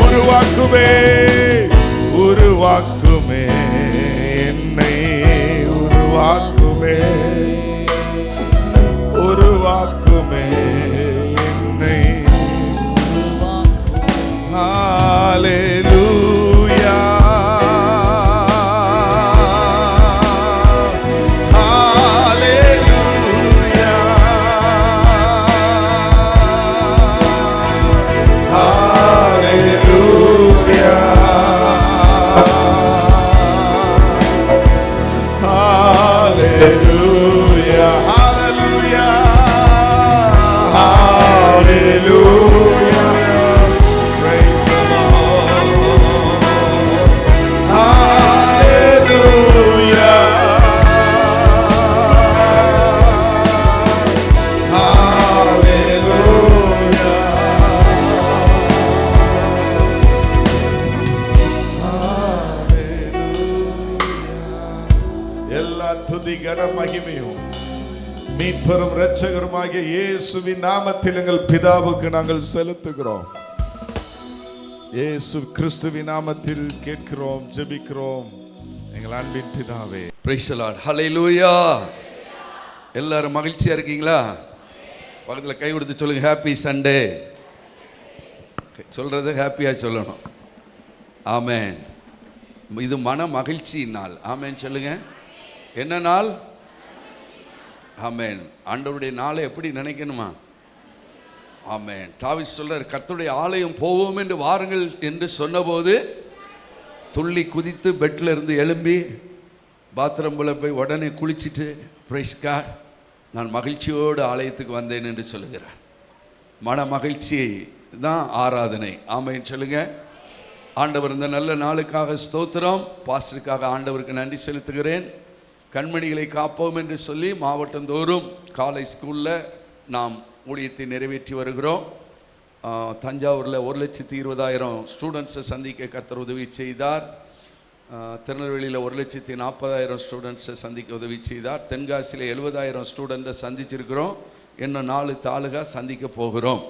உருவாக்குமே என்னை உருவாக்குமே என்னை. ஹல்லேலூயா ஹல்லேலூயா ஹல்லேலூயா Hallelujah, hallelujah, hallelujah, praise the Lord, hallelujah, எல்லா துதி கன மகிமையும் மீட்பரும் இரட்சகருமாகிய இயேசுவின் நாமத்தில் எங்கள் பிதாவுக்கு நாங்கள் செலுத்துகிறோம். இயேசு கிறிஸ்துவின் நாமத்தில் கேட்கிறோம், ஜெபிக்கிறோம் எங்கள் அன்பின் பிதாவே. Praise the Lord. ஹல்லேலூயா. எல்லாரும் மகிழ்ச்சியா இருக்கீங்களா? பக்கத்துல கை கொடுத்து சொல்லுங்க, ஹாப்பி சண்டே. சொல்றது ஹாப்பியா சொல்லணும். ஆமென். இது மன மகிழ்ச்சி நாள். ஆமென் சொல்லுங்க. என்ன நாள்? ஆமென். ஆண்டவருடைய நாளை எப்படி நினைக்கணுமா? ஆமென். தாவீது சொல்றார், கர்த்தருடைய ஆலயம் போவோம் என்று வாருங்கள் என்று சொன்னபோது துள்ளி குதித்து பெட்ல இருந்து எழும்பி பாத்ரூம்ல போய் உடனே குளிச்சுட்டு பிரைஸ் காட் நான் மகிழ்ச்சியோடு ஆலயத்துக்கு வந்தேன் என்று சொல்லுகிறார். மன மகிழ்ச்சி தான் ஆராதனை. ஆமென் சொல்லுங்க. ஆண்டவர் இந்த நல்ல நாளுக்காக ஸ்தோத்திரம். பாஸ்டருக்காக ஆண்டவருக்கு நன்றி செலுத்துகிறேன். கண்மணிகளை காப்போம் என்று சொல்லி மாவட்டந்தோறும் காலை ஸ்கூலில் நாம் ஊழியத்தை நிறைவேற்றி வருகிறோம். தஞ்சாவூரில் 1,20,000 ஸ்டூடெண்ட்ஸை சந்திக்க கர்த்தர் உதவி செய்தார். திருநெல்வேலியில் 1,40,000 ஸ்டூடெண்ட்ஸை சந்திக்க உதவி செய்தார். தென்காசியில் 70,000 ஸ்டூடெண்ட்டை சந்திச்சிருக்கிறோம். இன்னும் 4 தாலுகா சந்திக்க போகிறோம்.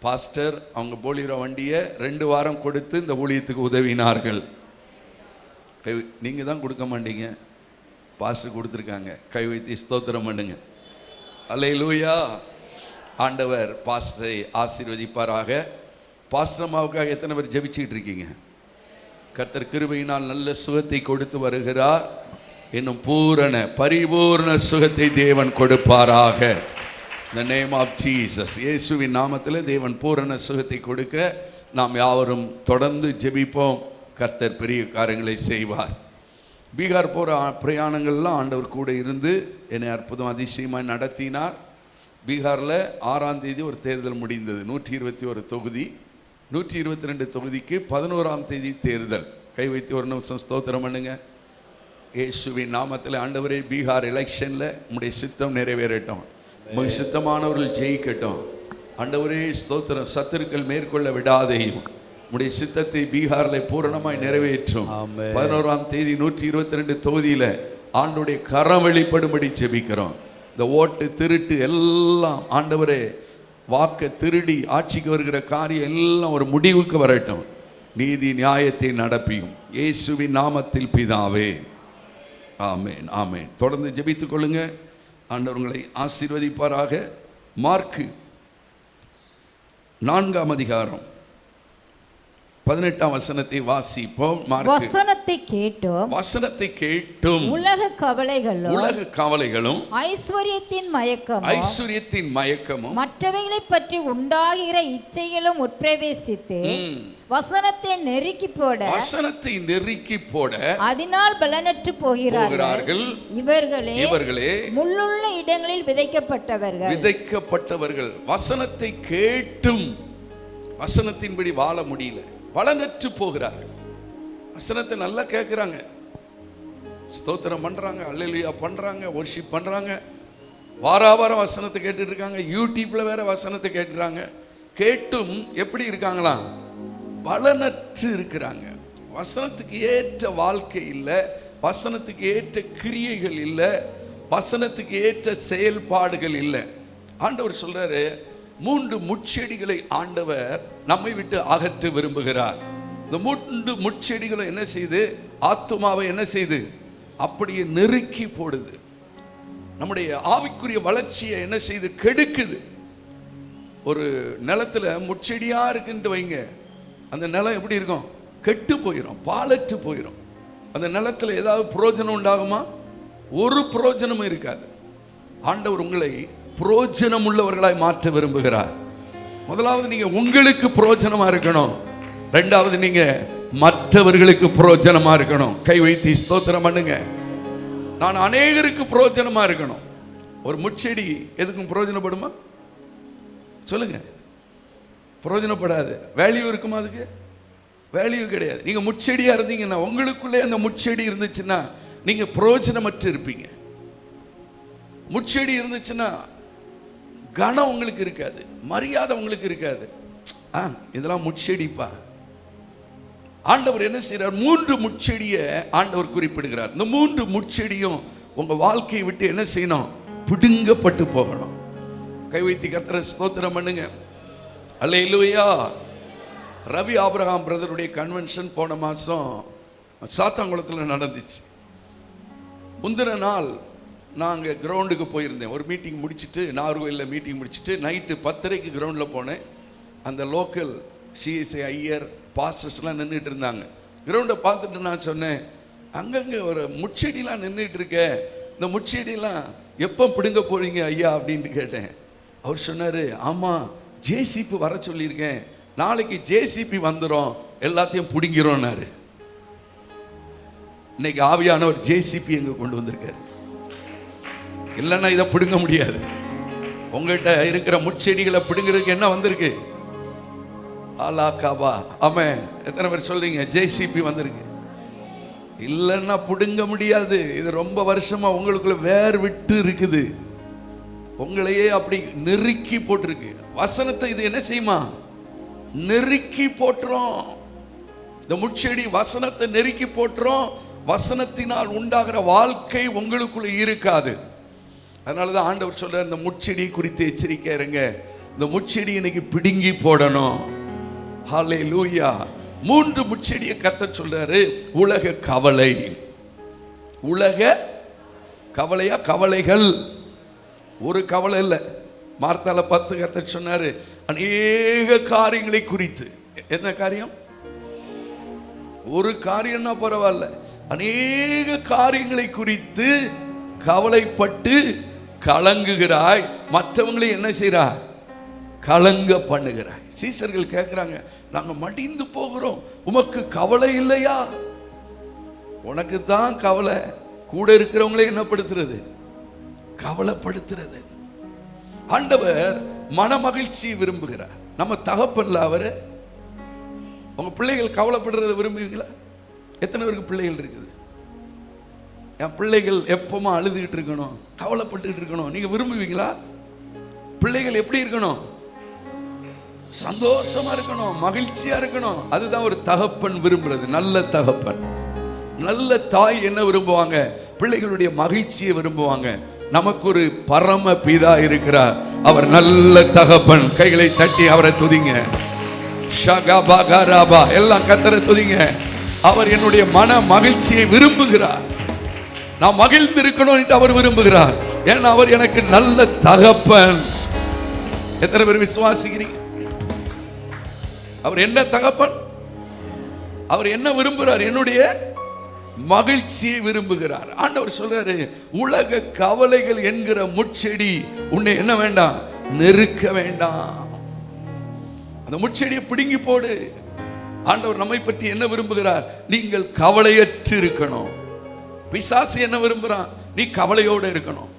பாஸ்டர் அவங்க போலிரோ வண்டியை 2 வாரம் கொடுத்து இந்த ஊழியத்துக்கு உதவினார்கள். நீங்கள் தான் கொடுக்க மாட்டீங்க, பாஸ்டர் கொடுத்துருக்காங்க. கை வைத்து ஸ்தோத்திரம் பண்ணுங்க. அல்லேலூயா. ஆண்டவர் பாஸ்டரை ஆசீர்வதிப்பாராக. பாஸ்டர் அம்மாவுக்காக எத்தனை பேர் ஜெபிச்சுக்கிட்டு இருக்கீங்க? கர்த்தர் கிருபையினால் நல்ல சுகத்தை கொடுத்து வருகிறார். இன்னும் பூரண பரிபூர்ண சுகத்தை தேவன் கொடுப்பாராக. The name of Jesus. இயேசுவின் நாமத்தில் தேவன் பூரண சுகத்தை கொடுக்க நாம் யாவரும் தொடர்ந்து ஜெபிப்போம். கர்த்தர் பெரிய காரியங்களை செய்வார். பீகார் போகிற பிரயாணங்கள்லாம் ஆண்டவர் கூட இருந்து என்னை அற்புதம் அதிசயமாக நடத்தினார். பீகாரில் 6ஆம் தேதி ஒரு தேர்தல் முடிந்தது. 121 தொகுதி, 122 தொகுதிக்கு 11ஆம் தேதி தேர்தல். கை வைத்து ஒரு நிமிஷம் ஸ்தோத்திரம் பண்ணுங்க. இயேசுவின் நாமத்தில் ஆண்டவரே, பீகார் எலெக்ஷனில் உம்முடைய சித்தம் நிறைவேறட்டும், உங்கள் சித்தமானவர்கள் ஜெயிக்கட்டும். ஆண்டவரே ஸ்தோத்திரம். சத்துருக்கள் மேற்கொள்ள விடாதையும் உம்முடைய சித்தத்தை பீகாரில் பூரணமாய் நிறைவேற்றும். 11ஆம் தேதி 122 தொகுதியில் ஆண்டுடைய கரம் வெளிப்படும்படி ஜெபிக்கிறோம். இந்த ஓட்டு திருட்டு எல்லாம் ஆண்டவரே, வாக்கை திருடி ஆட்சிக்கு வருகிற காரியம் எல்லாம் ஒரு முடிவுக்கு வரட்டும். நீதி நியாயத்தை நடப்பியும் இயேசுவின் நாமத்தில் பிதாவே, ஆமேன், ஆமேன். தொடர்ந்து ஜெபித்துக் கொள்ளுங்க. ஆண்டவர் உங்களை ஆசீர்வதிப்பாராக. மார்க்கு 4ஆம் அதிகாரம் 18ஆம் வசனத்தை வாசிப்போம். வசனத்தை கேட்டும் உலக கவலைகளும் ஐஸ்வர்யத்தின் மயக்கமும் மற்றவைகளை பற்றி உண்டாகிற இச்சைகளும் உட்பிரவேசித்து வசனத்தை நெருக்கி போட அதனால் பலனற்று போகிறார்கள். இவர்களே முள்ளுள்ள இடங்களில் விதைக்கப்பட்டவர்கள். வசனத்தை கேட்டும் வசனத்தின்படி வாழ முடியல, பலனற்று போகிறார்கள். வசனத்தை நல்லா கேட்குறாங்க, ஸ்தோத்திரம் பண்ணுறாங்க, அல்லேலூயா பண்ணுறாங்க, வொர்ஷிப் பண்ணுறாங்க, வாராவாரம் வசனத்தை கேட்டுட்டு இருக்காங்க, யூடியூப்ல வேற வசனத்தை கேட்டுறாங்க. கேட்டும் எப்படி இருக்காங்களாம்? பலனற்று இருக்கிறாங்க. வசனத்துக்கு ஏற்ற வாழ்க்கை இல்லை, வசனத்துக்கு ஏற்ற கிரியைகள் இல்லை, வசனத்துக்கு ஏற்ற செயல்பாடுகள் இல்லை. ஆண்டவர் சொல்றாரு, 3 முட்செடிகளை ஆண்டவர் நம்மை விட்டு அகற்ற விரும்புகிறார். இந்த 3 முட்செடிகளும் என்ன செய்து ஆத்துமாவை என்ன செய்து அப்படியே நெருக்கி போடுது. நம்முடைய ஆவிக்குரிய வளர்ச்சியை என்ன செய்து கெடுக்குது. ஒரு நிலத்துல முட்செடியா இருக்குன்னு வைங்க, அந்த நிலம் எப்படி இருக்கும்? கெட்டு போயிடும், பாலற்று போயிடும். அந்த நிலத்துல ஏதாவது புரோஜனம் உண்டாகுமா? ஒரு புரோஜனமும் இருக்காது. ஆண்டவர் உங்களை புரோஜனம் உள்ளவர்களாய் மாற்ற விரும்புகிறார். முதலாவது நீங்க உங்களுக்கு புரோஜனமா இருக்கணும், 2வது நீங்க மற்றவர்களுக்கு புரோஜனமா இருக்கணும். கை வைத்து ஸ்தோத்திரம் பண்ணுங்க. நான் அநேகருக்கு புரோஜனமா இருக்கணும். ஒரு முட்செடி எதுக்கும் புரோஜனப்படுமா? சொல்லுங்க. புரோஜனப்படாது. வேல்யூ இருக்குமா? அதுக்கு வேல்யூ கிடையாது. நீங்க முட்செடியா இருந்தீங்கன்னா, உங்களுக்குள்ளே அந்த முட்செடி இருந்துச்சுன்னா நீங்க புரோஜனமற்று இருப்பீங்க. முட்செடி இருந்துச்சுன்னா கனம் உங்களுக்கு இருக்காது, மரியாதை உங்களுக்கு இருக்காது. இதெல்லாம் முட்செடிப்பா. ஆண்டவர் என்ன செய்யறார்? 3 முட்செடியை ஆண்டவர் குறிப்பிடுகிறார். இந்த 3 முட்செடியும் உங்க வாழ்க்கையை விட்டு என்ன செய்யணும்? பிடுங்கப்பட்டு போகணும். கை வைத்து கர்த்தரை ஸ்தோத்திரம் பண்ணுங்க. அல்லேலூயா. ரவி ஆபிரகாம் பிரதருடைய கன்வென்ஷன் போன மாசம் சாத்தாங்குளத்தில் நடந்துச்சு. முந்தின நாள் நாங்கள் கிரவுண்டுக்கு போயிருந்தேன். ஒரு மீட்டிங் முடிச்சுட்டு, நாகர்கோயிலில் மீட்டிங் முடிச்சுட்டு நைட்டு 10:30க்கு கிரவுண்டில் போனேன். அந்த லோக்கல் சிஎஸ்ஐ ஐயர் பாஸ்டர்ஸ்லாம் நின்றுட்டு இருந்தாங்க. கிரவுண்டை பார்த்துட்டு நான் சொன்னேன், அங்கங்கே ஒரு முட்செடிலாம் நின்றுட்டு இருக்க, இந்த முட்செடிலாம் எப்போ பிடுங்க போறீங்க ஐயா அப்படின்ட்டு கேட்டேன். அவர் சொன்னார், ஆமாம் ஜேசிபி வர சொல்லியிருக்கேன், நாளைக்கு ஜேசிபி வந்துடும், எல்லாத்தையும் பிடுங்கிறோன்னாரு. இன்னைக்கு ஆவியானவர் ஜேசிபி எங்கே கொண்டு வந்திருக்காரு. இல்லைன்னா இதை பிடுங்க முடியாது. உங்கள்கிட்ட இருக்கிற முட்செடிகளை பிடுங்கிறதுக்கு என்ன வந்திருக்கு? ஆலாக்காபா. ஆமென். எத்தனை பேர் சொல்றீங்க ஜேசிபி வந்திருக்கு? இல்லைன்னா பிடுங்க முடியாது. இது ரொம்ப வருஷமா உங்களுக்குள்ள வேர் விட்டு இருக்குது, உங்களையே அப்படி நெருக்கி போட்டிருக்கு. வசனத்தை இது என்ன செய்யுமா? நெருக்கி போட்டுரும். இந்த முட்செடி வசனத்தை நெருக்கி போட்டுரும். வசனத்தினால் உண்டாகிற வாழ்க்கை உங்களுக்குள்ள இருக்காது. அதனாலதான் ஆண்டவர் சொல்றார், இந்த முட்செடி குறித்து எச்சரிக்கையா இருங்க. இந்த முட்செடி இன்னைக்கு பிடுங்கி போடணும். ஹல்லேலூயா. 3 முட்செடியை கர்த்தர் சொல்றாரு. உலக கவலை. உலக கவலையா? கவலைகள். ஒரு கவலை இல்லை. மார்த்தால 10 கர்த்தர் சொன்னாரு, அநேக காரியங்களை குறித்து. என்ன காரியம்? ஒரு காரியம்னா பரவாயில்ல, அநேக காரியங்களை குறித்து கவலைப்பட்டு கலங்குகிறாய், மற்றவங்களை என்ன செய்கிறாய்? கலங்க பண்ணுகிறாய். சீசர்கள் கேட்கிறாங்க, நாங்க மடிந்து போகிறோம், உமக்கு கவலை இல்லையா? உனக்கு தான் கவலை, கூட இருக்கிறவங்களே என்ன படுத்துறது? கவலைப்படுத்துறது. ஆண்டவர் மன மகிழ்ச்சி விரும்புகிறார். நம்ம தகப்பன்ல அவரு. உங்க பிள்ளைகள் கவலைப்படுறத விரும்புவீங்களா? எத்தனை பேருக்கு பிள்ளைகள் இருக்குது? என் பிள்ளைகள் எப்பவுமா அழுதுகிட்டு இருக்கணும், கவலைப்பட்டுக்கிட்டு இருக்கணும், நீங்க விரும்புவீங்களா? பிள்ளைகள் எப்படி இருக்கணும்? சந்தோஷமா இருக்கணும், மகிழ்ச்சியா இருக்கணும். அதுதான் ஒரு தகப்பன் விரும்புறது. நல்ல தகப்பன், நல்ல தாய் என்ன விரும்புவாங்க? பிள்ளைகளுடைய மகிழ்ச்சியை விரும்புவாங்க. நமக்கு ஒரு பரம பிதா இருக்கிறார், அவர் நல்ல தகப்பன். கைகளை தட்டி அவரை துதிங்க. ஷகபகரபா, எல்லாம் கர்த்தரை துதிங்க. அவர் என்னுடைய மன மகிழ்ச்சியை விரும்புகிறார். நான் மகிழ்ந்து இருக்கணும் அவர் விரும்புகிறார். ஏன்னா அவர் எனக்கு நல்ல தகப்பன். எத்தனை பேர் விசுவாசிக்கிறீங்க? அவர் என்ன தகப்பன்? அவர் என்ன விரும்புகிறார்? என்னுடைய மகிழ்ச்சியை விரும்புகிறார். ஆண்டவர் சொல்றாரு, உலக கவலைகள் என்கிற முட்செடி உன்னை என்ன வேண்டாம், நெருக்க வேண்டாம். அந்த முட்செடியை பிடுங்கி போடு. ஆண்டவர் நம்மை பற்றி என்ன விரும்புகிறார்? நீங்கள் கவலையற்று இருக்கணும். பிசாசு என்ன விரும்புறான்? நீ கவலையோடு இருக்கணும்.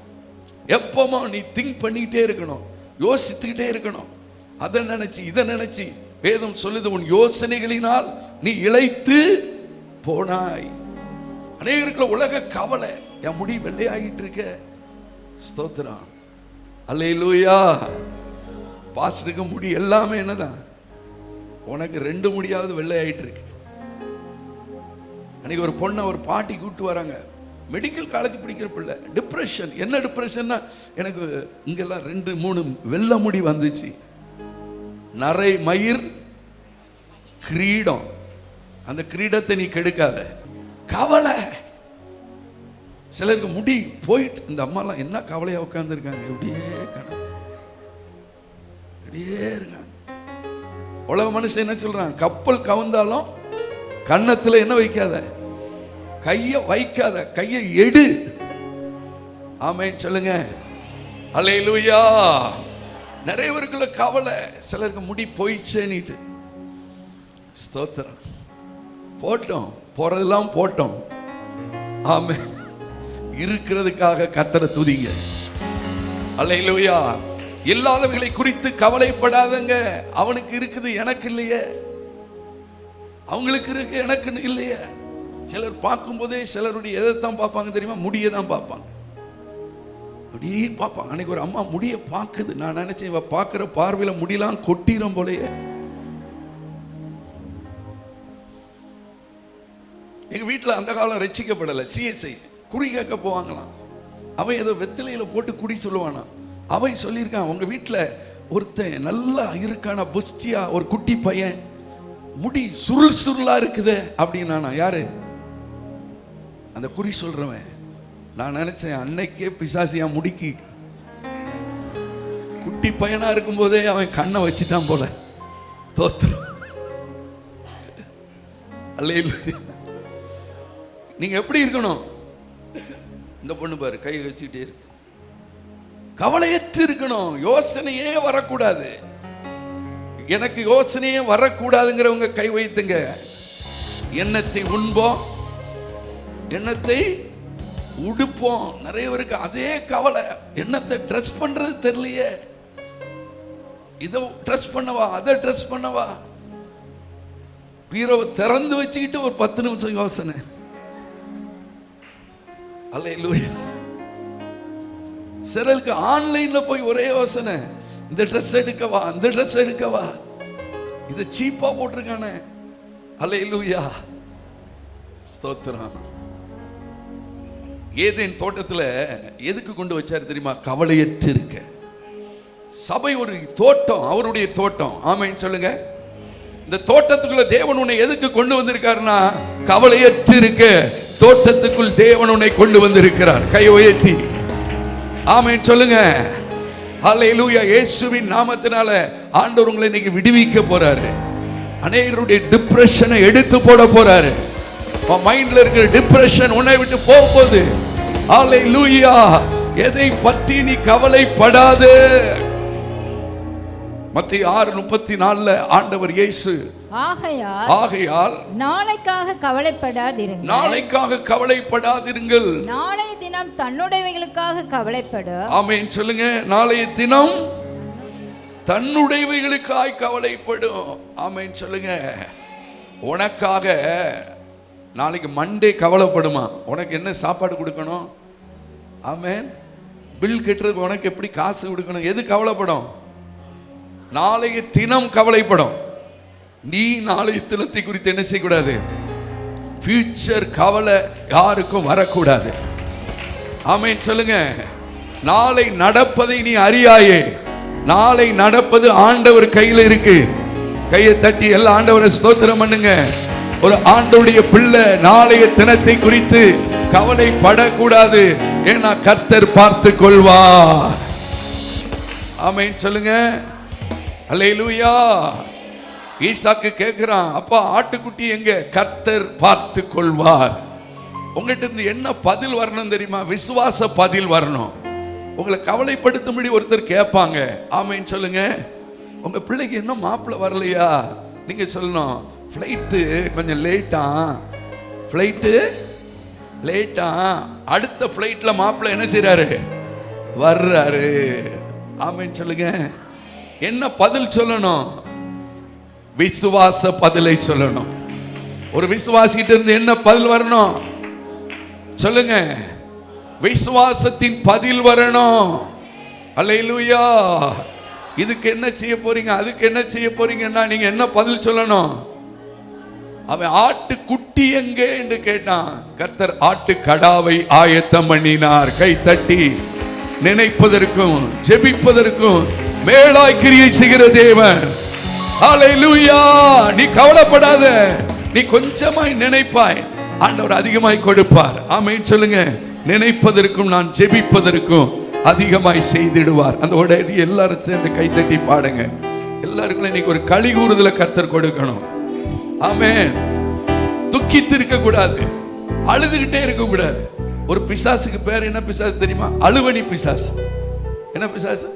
எப்பவுமே நீ திங்க் பண்ணிக்கிட்டே இருக்கணும், யோசித்துக்கிட்டே இருக்கணும். அதை நினைச்சு இதை நினைச்சு வேதம் சொல்லுது, உன் யோசனைகளினால் நீ இளைத்து போனாய். அநேகருக்குள்ள உலக கவலை, என் முடி வெள்ளையாகிட்டு இருக்க. ஸ்தோத்திரம், அல்லேலூயா. பாஸ்டருக்கு முடி எல்லாமே என்னதான், உனக்கு 2 முடியாவது வெள்ளையாயிட்டு இருக்கு. அன்னைக்கு ஒரு பொண்ணை ஒரு பாட்டி கூப்பிட்டு வராங்க, மெடிக்கல் காலேஜ் படிக்கிற பிள்ளை, டிப்ரெஷன். என்ன டிப்ரெஷன்னா, எனக்கு இங்கெல்லாம் 2-3 வெள்ளை முடி வந்துச்சு, நரை மயிர் கிரீடம், அந்த கிரீடத்தை நீ கெடுக்காத. கவலை. சிலருக்கு முடி போயிட்டு, இந்த அம்மாலாம் என்ன கவலையா உட்கார்ந்து இருக்காங்க, இப்படியே இருக்காங்க. உலக மனுஷன் என்ன சொல்றான்? கப்பல் கவுந்தாலும் கன்னத்துல என்ன வைக்காத, கைய வைக்காத, கையை எடு. ஆமென் சொல்லுங்க, அல்லேலூயா. நிறைய பேருக்குள்ள கவலை. சிலருக்கு முடி போயிடுச்சேன்னுட்டு. ஸ்தோத்திரம். போட்டோம், போறதெல்லாம் போட்டோம். ஆமென். இருக்கிறதுக்காக கர்த்தரை துதிங்க. அல்லேலூயா. இல்லாதவர்களை குறித்து கவலைப்படாதங்க. அவனுக்கு இருக்குது, எனக்கு இல்லையே. அவங்களுக்கு இருக்கு, எனக்கு இல்லையே. சிலர் பார்க்கும் போதே சிலருடைய எதைத்தான் பார்ப்பாங்க தெரியுமா? முடியை தான் பார்ப்பாங்க. அப்படியே பார்ப்பாங்க. அன்னைக்கு ஒரு அம்மா முடியை பார்க்குது. நான் நினைச்சேன், இவ பார்க்குற பார்வையில முடியெல்லாம் கொட்டிரும் போலயே. எங்க வீட்டில் அந்த காலம் ரட்சிக்கப்படலை. சிஎஸ்ஐ குறி கேட்க போவாங்களாம். அவன் ஏதோ வெத்திலையில போட்டு குடி சொல்லுவானா. அவன் சொல்லியிருக்கான், உங்க வீட்டில் ஒருத்தன் நல்லா இருக்கான, புஷ்டியா ஒரு குட்டி பையன், முடி சுருள் சுருளா இருக்குது அப்படின்னா. யாரு அந்த குறி சொல்றவன்? நான் நினைச்சேன், அன்னைக்கே பிசாசியா முடிக்கி குட்டி பையனா இருக்கும் போதே அவன் கண்ணை வச்சுட்டான் போல. தோத்திரம். அல்லேலூயா. நீங்க எப்படி இருக்கணும்? இந்த பொண்ணு பாரு, கை வச்சுக்கிட்டே இருக்கு. கவலையற்று இருக்கணும். யோசனையே வரக்கூடாது. எனக்கு யோசனையே வரக்கூடாதுங்கிறவங்க கை வைத்துங்க. எண்ணத்தை உண்போம், எண்ணத்தை உடுப்போம். நிறைய பேருக்கு அதே கவலை. எண்ணத்தை ட்ரெஸ் பண்றது தெரியலையே. இதை ட்ரெஸ் பண்ணவா, அதை ட்ரெஸ் பண்ணவா. பீரோவை திறந்து வச்சுக்கிட்டு ஒரு 10 நிமிஷம் யோசனை. அல்லேலூயா. சிலருக்கு ஆன்லைன்ல போய் ஒரே யோசனை, இந்த ட்ரெஸ் எடுக்கவா, அந்த ட்ரெஸ் எடுக்கவா, இது சீப்பா போட்டிருக்கானே. அல்லேலூயா. ஸ்தோத்திரம். ஏதேன் தோட்டத்துல எதுக்கு கொண்டு வச்சாரு தெரியுமா? கவலையற்று இருக்க. சபை ஒரு தோட்டம், அவருடைய தோட்டம். ஆமென் சொல்லுங்க. இந்த தோட்டத்துக்குள்ள தேவன் உன்னை எதுக்கு கொண்டு வந்திருக்காருன்னா, கவலையற்று இருக்க தோட்டத்துக்குள் தேவன் உன்னை கொண்டு வந்திருக்கிறார். கை உயர்த்தி ஆமென் சொல்லுங்க. அல்லேலூயா. இயேசுவின் நாமத்தினால ஆண்டவர் உங்களை இன்னைக்கு விடுவிக்க போறாரு. அநேகருடைய டிப்ரெஷனை எடுத்து போட போறாரு. மைண்ட்ல இருக்கிற டிப்ரெஷன் உன்னை விட்டு போக போகுது. அல்லேலூயா. எதை பற்றி நீ கவலைப்படாதே. மத்தேயு 6:34 ஆண்டவர் இயேசு, ஆகையால் நாளைக்காக கவலைப்படாதிருங்கள், நாளைக்காக கவலைப்படாதிருங்கள், நாளைய தினம் தன்னுடையவைகளுக்காக கவலைப்படும். ஆமென் சொல்லுங்க. நாளைய தினம் தன்னுடையவைகளுக்காய் கவலைப்படும். ஆமென் சொல்லுங்க. உனக்காக நாளைக்கு மண்டே கவலைப்படுமா உனக்கு என்ன சாப்பாடு கொடுக்கணும், ஆமென், பில் கட்டுறதுக்கு உனக்கு எப்படி காசு கொடுக்கணும், எது கவலைப்படும்? நாளைய தினம் கவலைப்படும். நீ நாளைய தினத்தை குறித்து என்ன செய்யக்கூடாது? ஃபியூச்சர் கவலை யாருக்கும் வரக்கூடாது. ஆமென் சொல்லுங்க. நாளை நடப்பதை நீ அறியாயே. நாளை நடப்பது ஆண்டவர் கையில் இருக்கு. கையை தட்டி எல்லா ஆண்டவரை ஸ்தோத்திரம் பண்ணுங்க. ஒரு ஆண்டவருடைய பிள்ளை நாளைய தினத்தை குறித்து கவலைப்படக்கூடாது. ஏன்னா கர்த்தர் பார்த்து கொள்வார். ஆமென் சொல்லுங்க. அல்லேலூயா. ஈசாக்கு கேட்கிறான், அப்பா ஆட்டுக்குட்டி எங்க? கர்த்தர் பார்த்து கொள்வார். உங்ககிட்ட இருந்து என்ன பதில் வரணும் தெரியுமா? விசுவாச பதில் வரணும். உங்களை கவலைப்படுத்தும்படி ஒருத்தர் கேட்பாங்க. ஆமென் சொல்லுங்க. உங்க பிள்ளைக்கு என்ன மாப்பிள்ளை வரலையா? நீங்க சொல்லணும், ஃப்ளைட்டு கொஞ்சம் லேட்டா, ஃப்ளைட்டு லேட்டா, அடுத்த ஃப்ளைட்ல மாப்பிள்ளை என்ன செய்றாரு? வர்றாரு. ஆமென் சொல்லுங்க. என்ன பதில் சொல்லணும்? விசுவாச பதிலை சொல்லணும். ஒரு விசுவாசிகிட்ட இருந்து என்ன பதில் வரணும் சொல்லுங்க? விசுவாசத்தின் பதில் வரணும். அல்லேலூயா. இதுக்கு என்ன செய்ய போறீங்க, அதுக்கு என்ன செய்ய போறீங்கன்னா நீங்க என்ன பதில் சொல்லணும்? அவன் ஆட்டு குட்டி எங்கே என்று கேட்டான். கர்த்தர் ஆட்டு கடாவை ஆயத்தம் பண்ணினார். கை தட்டி நினைப்பதற்கும் ஜெபிப்பதற்கும் மேலாய் கிரியை செய்கிற தேவன். ஹல்லேலூயா. நீ கவலைப்படாத. நீ கொஞ்சமாய் நினைப்பாய், ஆண்டவர் அதிகமாய் கொடுப்பார். ஆமென் சொல்லுங்க. நினைப்பதற்கும் நான் ஜெபிப்பதற்கும் அதிகமாய் செய்திடுவார். அந்த உடனே எல்லாரும் சேர்ந்து கை தட்டி பாடுங்க. எல்லாருக்கும் இன்னைக்கு ஒரு களி கூறுதல கர்த்தர் கொடுக்கணும். ஆமென். துக்கித்து இருக்க கூடாது, அழுதுகிட்டே இருக்க கூடாது. ஒரு பிசாசுக்கு பேர் என்ன பிசாசு தெரியுமா? அழுவணி பிசாசு. என்ன பிசாசு?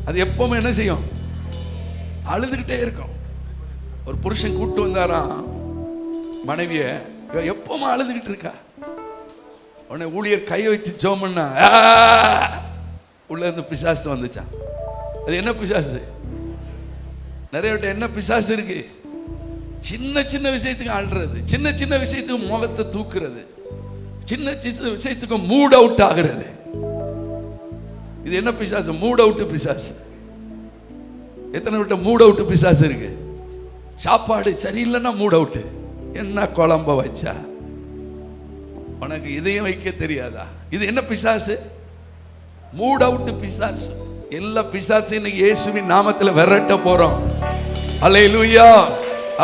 அது எப்பவுமே என்ன செய்யும்? அழுதுகிட்டே இருக்கும். ஒரு புருஷன் கூட்டு வந்தாராம் மனைவிய, எப்பவுமே அழுதுகிட்டு இருக்கா. உடனே ஊழியர் கையை வச்சு ஜெபம் பண்ணா, உள்ள இருந்து பிசாசு வந்துச்சான். அது என்ன பிசாசு? நிறைய விட்ட என்ன பிசாசு இருக்கு? சின்ன சின்ன விஷயத்துக்கு அழுறது, சின்ன சின்ன விஷயத்துக்கு முகத்தை தூக்குறது, சின்ன சின்ன விஷயத்துக்கு மூட் அவுட் ஆகிறது. இது என்ன பிசாசு? மூட் அவுட் பிசாசு. எத்தனை விட்ட மூட் அவுட் பிசாசு இருக்கு? சாப்பாடு சரியில்லைன்னா மூட் அவுட். என்ன குழம்ப வச்சா, உனக்கு இதையும் வைக்க தெரியாதா? இது என்ன பிசாசு? மூட் அவுட் பிசாசு. எல்லா பிசாசு இன்னைக்கு இயேசுவின் நாமத்துல விரட்ட போறோம். அல்லேலூயா.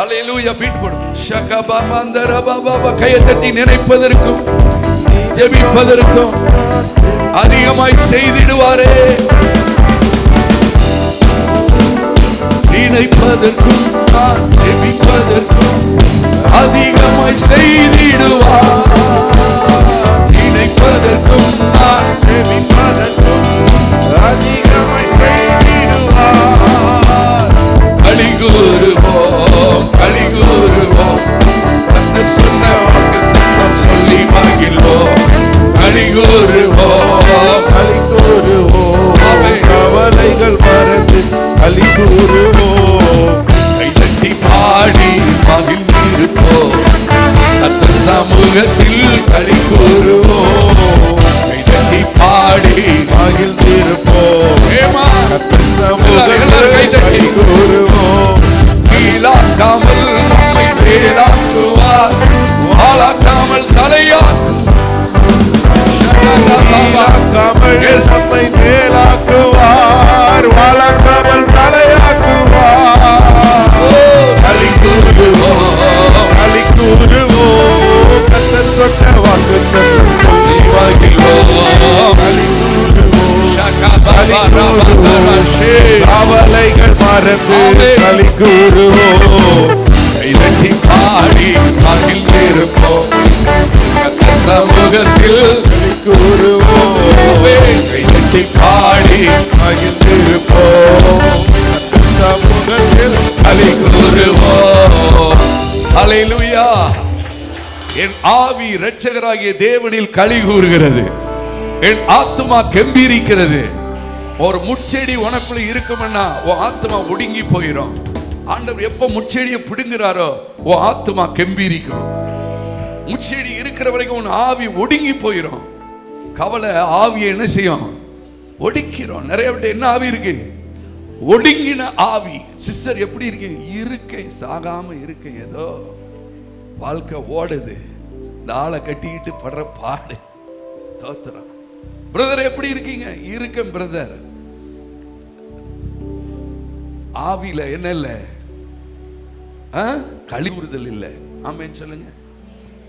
அல்லேலூயா. பீட் போடும். ஷகபா மந்தரபா பாபா. கையை தட்டி நினைப்பதற்கும் ஜெபிப்பதற்கும் அதிகமாய் செய்திடுவாரே. நினைப்பதற்கும் ஜெபிப்பதற்கும் அதிகமாய் செய்திடுவார். நினைப்பதற்கும் ஜெபிப்பதற்கும் அதிகமாய் செய்திடுவார். களி கூறுவோம், களி கூறுவோம், கர்த்தர் சொன்ன வாக்குத்தத்தம் சொல்லி மகிழ்வோம். களி கூறுவோம், களி கூறுவோம், கவலைகள் மறந்து களி கூறுவோம். கைதட்டி பாடி மகிழ்ந்திருப்போம். கர்த்தர் சமூகத்தில் களி கூறுவோம். கைதட்டி பாடி மகிழ்ந்திருப்போம். கர்த்தர் சமூகத்தில் களி கூறுவோம். கீழாக்காமல் நம்மை மேலாக்குவார், ஆளாக்காமல் வாழாக்காமல் நம்மை மேலாக்குவார், வாழாக்காமல் தலையாக்குவார். களி கூறுவோம், களி கூறுவோம், கர்த்தர் சொன்ன வாக்குத்தத்தம் சொல்லி மகிழ்வோம். களி கூறுவோம், கவலைகள் மறந்து களி கூறுவோம். கைதட்டி பாடி மகிழ்ந்திருப்போம். கர்த்தர் சமூகத்தில் களி கூறுவோம், கைதட்டி பாடி மகிழ்ந்திருப்போம். கர்த்தர் சமூகத்தில் களி கூறுவோம். அல்லேலூயா. என் ஆவி இரட்சகராகிய தேவனில் களி கூறுகிறது. என் ஆத்துமா கெம்பீரிக்கிறது. ஒரு முச்செடி உனக்குள்ள இருக்கும்னா உன் ஆத்துமா ஒடுங்கி போயிடும். ஆண்டவர் எப்ப முச்செடியை பிடுங்குறாரோ உன் ஆத்துமா கெம்பீரிக்கும். முச்செடி இருக்கிற வரைக்கும் உன் ஆவி ஒடுங்கி போயிடும். கவலை ஆவியை என்ன செய்யும்? ஒடுக்கிறோம். நிறைய விட்டு என்ன ஆவி இருக்கு? ஒடுங்கின ஆவி. சிஸ்டர் எப்படி இருக்கீங்க? இருக்கை சாகாம இருக்க, ஏதோ வாழ்க்கை ஓடுது. இந்த ஆளை கட்டிக்கிட்டு படுற பாடு தோத்துறான். பிரதர் எப்படி இருக்கீங்க? இருக்கேன் பிரதர். ஆவியில என்ன இல்ல? கலிகூறுதல் இல்லை. ஆமென் சொல்லுங்க.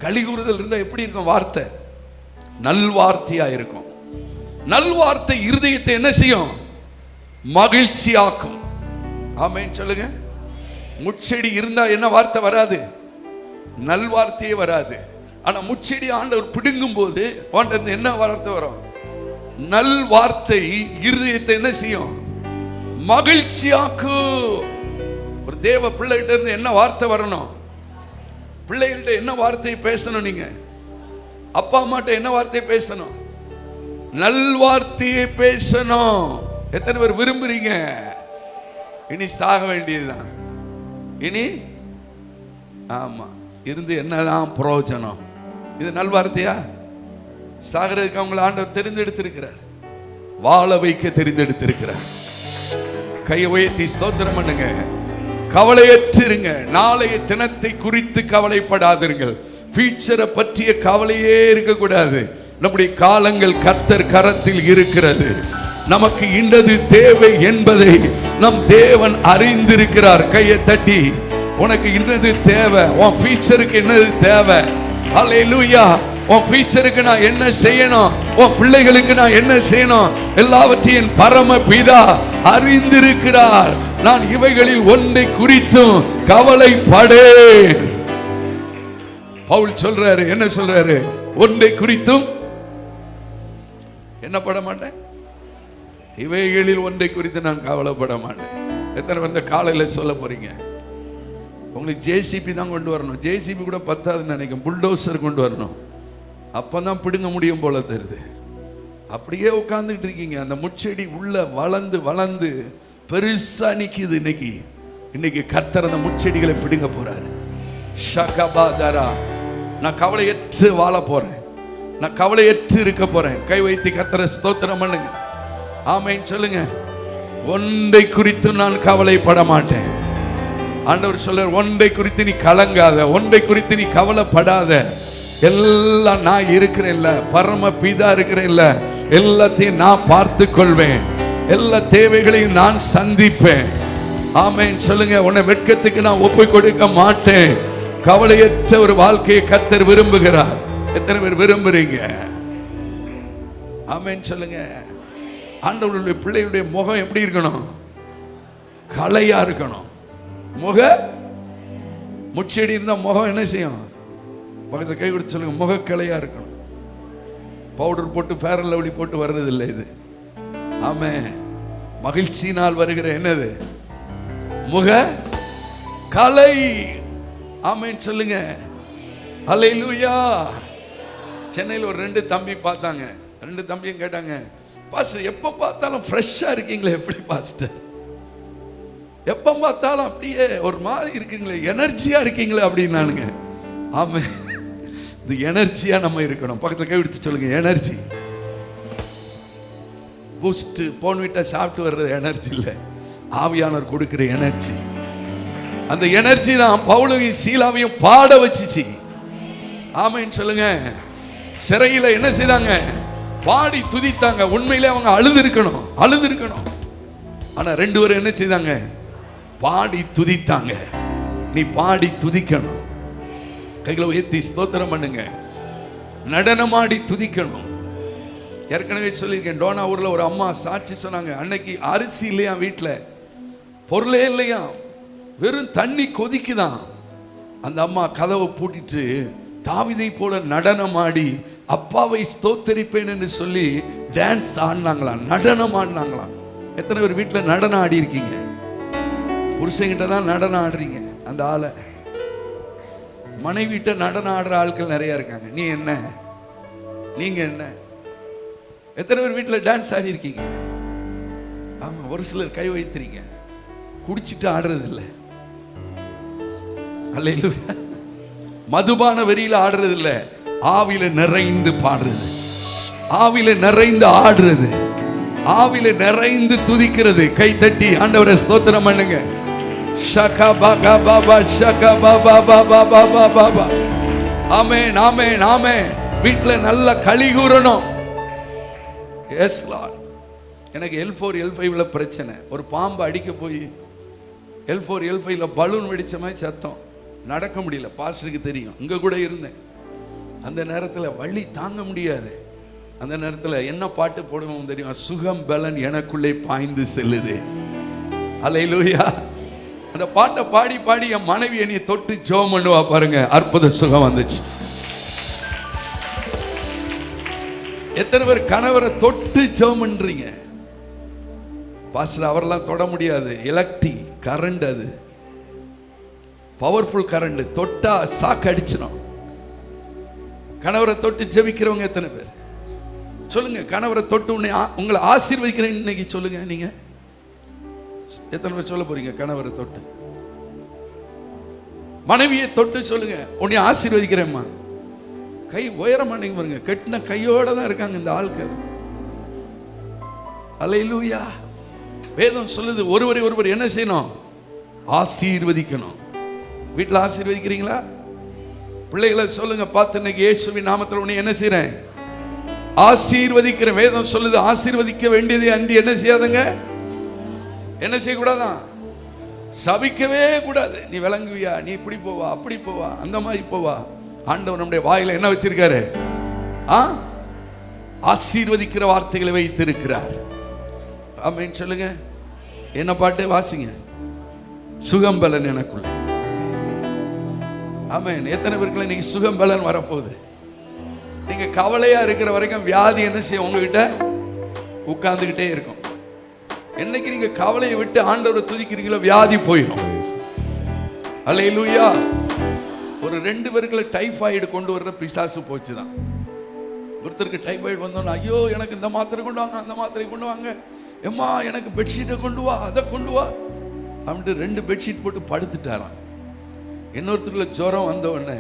கலிகூறுதல் இருந்தா எப்படி இருக்கும்? வார்த்தை நல்வார்த்தையா இருக்கும். நல்வார்த்தை இருதயத்தை என்ன செய்யும்? மகிழ்ச்சியாக்கும். ஆமென் சொல்லுங்க. முச்செடி இருந்தா என்ன வார்த்தை வராது? நல்வார்த்தையே வராது. ஆனா முச்செடி ஆண்டவர் பிடுங்கும் போது என்ன வார்த்தை வரும்? நல்வார்த்தை இருதயத்தை என்ன செய்யும்? மகிழ்ச்சியாக்கு. ஒரு தேவ பிள்ளைகிட்ட இருந்து என்ன வார்த்தை வரணும்? பிள்ளைகள்கிட்ட என்ன வார்த்தையை பேசணும்? நீங்க அப்பா அம்மாட்ட என்ன வார்த்தையை பேசணும்? நல்வார்த்தையை பேசணும். எத்தனை பேர் விரும்புறீங்க? இனி சாக வேண்டியதுதான். இனி ஆமா இருந்து என்னதான் பிரயோஜனம்? இது நல்வார்த்தையா? சாகிறதுக்கு அவங்களை ஆண்டவர் தெரிந்தெடுத்திருக்கிறார், வாழ வைக்க தெரிந்தெடுத்திருக்கிறார். கையை உயர்த்தி ஸ்தோத்திரம் பண்ணுங்க. கவலையற்றிருங்க. நாளைய தினத்தை குறித்து கவலைப்படாதீர்கள். ஃபியூச்சரை பற்றிய கவலையே இருக்கக்கூடாது. நம்முடைய காலங்கள் கர்த்தர் கரத்தில் இருக்கிறது. நமக்கு இன்னது தேவை என்பதை நம் தேவன் அறிந்திருக்கிறார். கையை தட்டி உனக்கு இன்னது தேவை, உன் ஃபியூச்சருக்கு என்னது தேவை? ஹல்லேலூயா. உன் ஃபியூச்சருக்கு நான் என்ன செய்யணும், உன் பிள்ளைகளுக்கு நான் என்ன செய்யணும், எல்லாவற்றையும் பரம பிதா அறிந்திருக்கிறார். நான் இவைகளில் ஒன்றை குறித்தும் கவலைப்படேன். பவுல் சொல்றாரு, என்ன சொல்றாரு? ஒன்றை குறித்தும் என்ன பட மாட்டேன், இவைகளில் ஒன்றை குறித்து நான் கவலைப்பட மாட்டேன். எத்தனை வந்த காலையில சொல்ல போறீங்க? உங்களுக்கு ஜேசிபி தான் கொண்டு வரணும். ஜேசிபி கூட பத்தாதுன்னு நினைக்கும், புல்டோசர் கொண்டு வரணும். அப்பதான் பிடுங்க முடியும் போல தெரியுது. அப்படியே உட்கார்ந்துட்டு இருக்கீங்க. அந்த முச்செடி உள்ள வளர்ந்து வளர்ந்து பெருசா நிக்குது. இன்னைக்கு கர்த்தர் அந்த முச்செடிகளை பிடுங்க போறாரு. ஷகபாதரா. நான் கவலையற்று வாழ போறேன், நான் கவலையற்று இருக்க போறேன். கை வைத்து கர்த்தரை ஸ்தோத்திரம் பண்ணுங்க. ஆமென் சொல்லுங்க. ஒன்றை குறித்து நான் கவலைப்பட மாட்டேன். ஆண்டவர் சொல்றார், ஒன்றை குறித்து நீ கலங்காத, ஒன்றை குறித்து நீ கவலைப்படாத. எல்லாம் நான் இருக்கிறேன்ல, பரம பிதா இருக்கிறேன்ல, எல்லாத்தையும் நான் பார்த்து கொள்வேன், எல்லா தேவைகளையும் நான் சந்திப்பேன். ஆமென் சொல்லுங்க. உன்னை வெட்கத்துக்கு நான் ஒப்பு கொடுக்க மாட்டேன். கவலையற்ற ஒரு வாழ்க்கையை கர்த்தர் விரும்புகிறார். எத்தனை பேர் விரும்புறீங்க? ஆமென் சொல்லுங்க. ஆண்டவருடைய பிள்ளைகளுடைய முகம் எப்படி இருக்கணும்? கலையா இருக்கணும். முச்செடி இருந்தா முகம் என்ன செய்யும்? பக்கத்தில் கை கொடுத்து சொல்லுங்க, முக கலையா இருக்கணும். பவுடர் போட்டு ஃபேர் அண்ட் லவ்லி போட்டு வர்றது இல்லை இது. ஆமே, மகிழ்ச்சியினால் வருகிற என்னது? முக கலை. ஆமென் சொல்லுங்க. ஹல்லேலூயா. சென்னையில் ஒரு 2 தம்பி பார்த்தாங்க. 2 தம்பியும் கேட்டாங்க, பாஸ்டர் எப்போ பார்த்தாலும் ஃப்ரெஷ்ஷா இருக்கீங்களே, எப்படி பாஸ்டர் எப்போ பார்த்தாலும் அப்படியே ஒரு மாதிரி இருக்கீங்களே, எனர்ஜியா இருக்கீங்களே அப்படின்னானுங்க. ஆமே, இது எனர்ஜியா நம்ம இருக்கணும். பக்கத்தில் கை விடுத்து சொல்லுங்க, எனர்ஜி. பூஸ்ட் போன்விட்டா சாப்பிட்டு வர்றது எனர்ஜி இல்லை, ஆவியானவர் கொடுக்கிற எனர்ஜி. அந்த எனர்ஜி தான் பவுலையும் சீலாவையும் பாட வச்சுச்சு. ஆமென் சொல்லுங்க. சிறையில என்ன செய்தாங்க? பாடி துதித்தாங்க. உண்மையிலே அவங்க அழுது இருக்கணும். ஆனா 2 பேரும் என்ன செய்தாங்க? பாடி துதித்தாங்க. நீ பாடி துதிக்கணும். கைகளை உயர்த்தி ஸ்தோத்திரம் பண்ணுங்க. நடனமாடி துதிக்கணும். ஏற்கனவே சொல்லியிருக்கேன், டோனா ஊர்ல ஒரு அம்மா சாட்சி சொன்னாங்க. அன்னைக்கு அரிசி இல்லையா, வீட்டுல பொருளே இல்லையா, வெறும் தண்ணி கொதிக்குதான். அந்த அம்மா கதவை பூட்டிட்டு தாவீதை போல நடனமாடி அப்பாவை ஸ்தோத்தரிப்பேன் என்று சொல்லி டான்ஸ் ஆடினாங்களாம், நடனம் ஆடினாங்களாம். எத்தனை பேர் வீட்டில் நடனம் ஆடி இருக்கீங்க? புருஷங்கிட்ட தான் நடனம் ஆடுறீங்க. அந்த ஆளை மனைவிட்ட நடனம் ஆடுற ஆட்கள் நிறைய இருக்காங்க. நீங்க என்ன? எத்தனை பேர் வீட்டில் டான்ஸ் ஆடி இருக்கீங்க? ஆமா, ஒரு சிலர் கை வைத்திருக்கீங்க. குடிச்சிட்டு ஆடுறது இல்லை. அல்லேலூயா. மதுபான வெறியில ஆடுறது இல்ல, ஆவியில நிறைந்து பாடுறது, ஆவியில நிறைந்து ஆடுறது, ஆவியில நிறைந்து துதிக்கிறது. கை தட்டி ஆண்டவரை ஸ்தோத்திரம் பண்ணுங்க. ஷகா பாகா பாபா ஷகா பாபா பாபா பாபா பாபா. ஆமென் ஆமென் ஆமென். வீட்டுல நல்ல களி கூறணும். S Lord. எனக்கு L4 L5ல பிரச்சனை. ஒரு பாம்பு அடிக்க போய் L4 L5ல பலூன் வெடிச்ச மாதிரி சத்தம், நடக்க முடியல. பாஸ்டருக்கு தெரியும், இங்க கூட இருந்தேன். அந்த நேரத்தில் வலி தாங்க முடியாது. அந்த நேரத்தில் என்ன பாட்டு போடுவோம் தெரியும்? சுகம் பலன் எனக்குள்ளே பாய்ந்து செல்லுது. அல்லேலூயா. அந்த பாட்டை பாடி பாடி என் மனைவி என்னை தொட்டு ஜெபம் பண்ணுவா பாருங்க, அற்புத சுகம் வந்துச்சு. எத்தனை பேர் கணவரை தொட்டு ஜெபம் பண்றீங்க? பாஸ்டர் அவரெல்லாம் தொட முடியாது, எலக்ட்ரிக் கரண்ட், அது பவர்ஃபுல் கரண்ட், தொட்டா சாக்கு அடிச்சிடும். கணவரை தொட்டு ஜெபிக்கிறவங்க எத்தனை பேர் சொல்லுங்க? கணவரை தொட்டு உங்களை ஆசீர்வதிக்கிறேன் இன்னைக்கு சொல்லுங்க. நீங்க எத்தனை பேர் சொல்ல போறீங்க? கணவரை தொட்டு, மனைவியை தொட்டு சொல்லுங்க, உன்னை ஆசீர்வதிக்கிறேம்மா. கை உயர மாட்டேங்க பாருங்க, கட்டின கையோட தான் இருக்காங்க இந்த ஆட்கள். அல்லேலூயா. வேதம் சொல்லுது ஒருவரை ஒருவர் என்ன செய்யணும்? ஆசீர்வதிக்கணும். வீட்டில் ஆசீர்வதிக்கிறீங்களா? பிள்ளைகளை சொல்லுங்க, பார்த்து இன்னைக்கு இயேசுவின் நாமத்தில் உன்னை என்ன செய்றேன்? ஆசீர்வதிக்கிறேன். வேதம் சொல்லுது ஆசீர்வதிக்க வேண்டியதை அன்றி என்ன செய்யாதுங்க? என்ன செய்யக்கூடாதான்? சபிக்கவே கூடாது. நீ விளங்குவியா, நீ இப்படி போவா, அப்படி போவா, அந்த மாதிரி போவா. ஆண்டவர் நம்முடைய வாயில என்ன வச்சிருக்காரு? ஆசீர்வதிக்கிற வார்த்தைகளை வைத்திருக்கிறார். ஆமென் சொல்லுங்க. என்ன பாட்டு வாசிங்க? சுகம்பலன் எனக்குள்ள. ஆமென். எத்தனை பேருக்கு இன்னைக்கு சுகம்பலன் வரப்போகுது? நீங்க கவலையா இருக்கிற வரைக்கும் வியாதி என்ன செய்யும்? உங்ககிட்ட உட்கார்ந்துகிட்டே இருக்கும். என்னைக்கு நீங்க கவலையை விட்டு ஆண்டவரை துதிக்கிறீங்களோ வியாதி போயிடும். அல்லேலூயா. ஒரு 2 பேருக்குள்ள டைபாய்டு கொண்டு வர்ற பிசாசு போச்சுதான். ஒருத்தருக்கு டைபாய்டு வந்தோன்னா, ஐயோ எனக்கு இந்த மாத்திரை கொண்டு வாங்க, அந்த மாத்திரை கொண்டு வாங்க, எம்மா எனக்கு பெட்ஷீட்டை கொண்டு வா, அதை கொண்டு வா அப்படின்ட்டு 2 பெட்ஷீட் போட்டு படுத்துட்டாராம். இன்னொருத்தருக்குள்ள ஜுரம் வந்த உடனே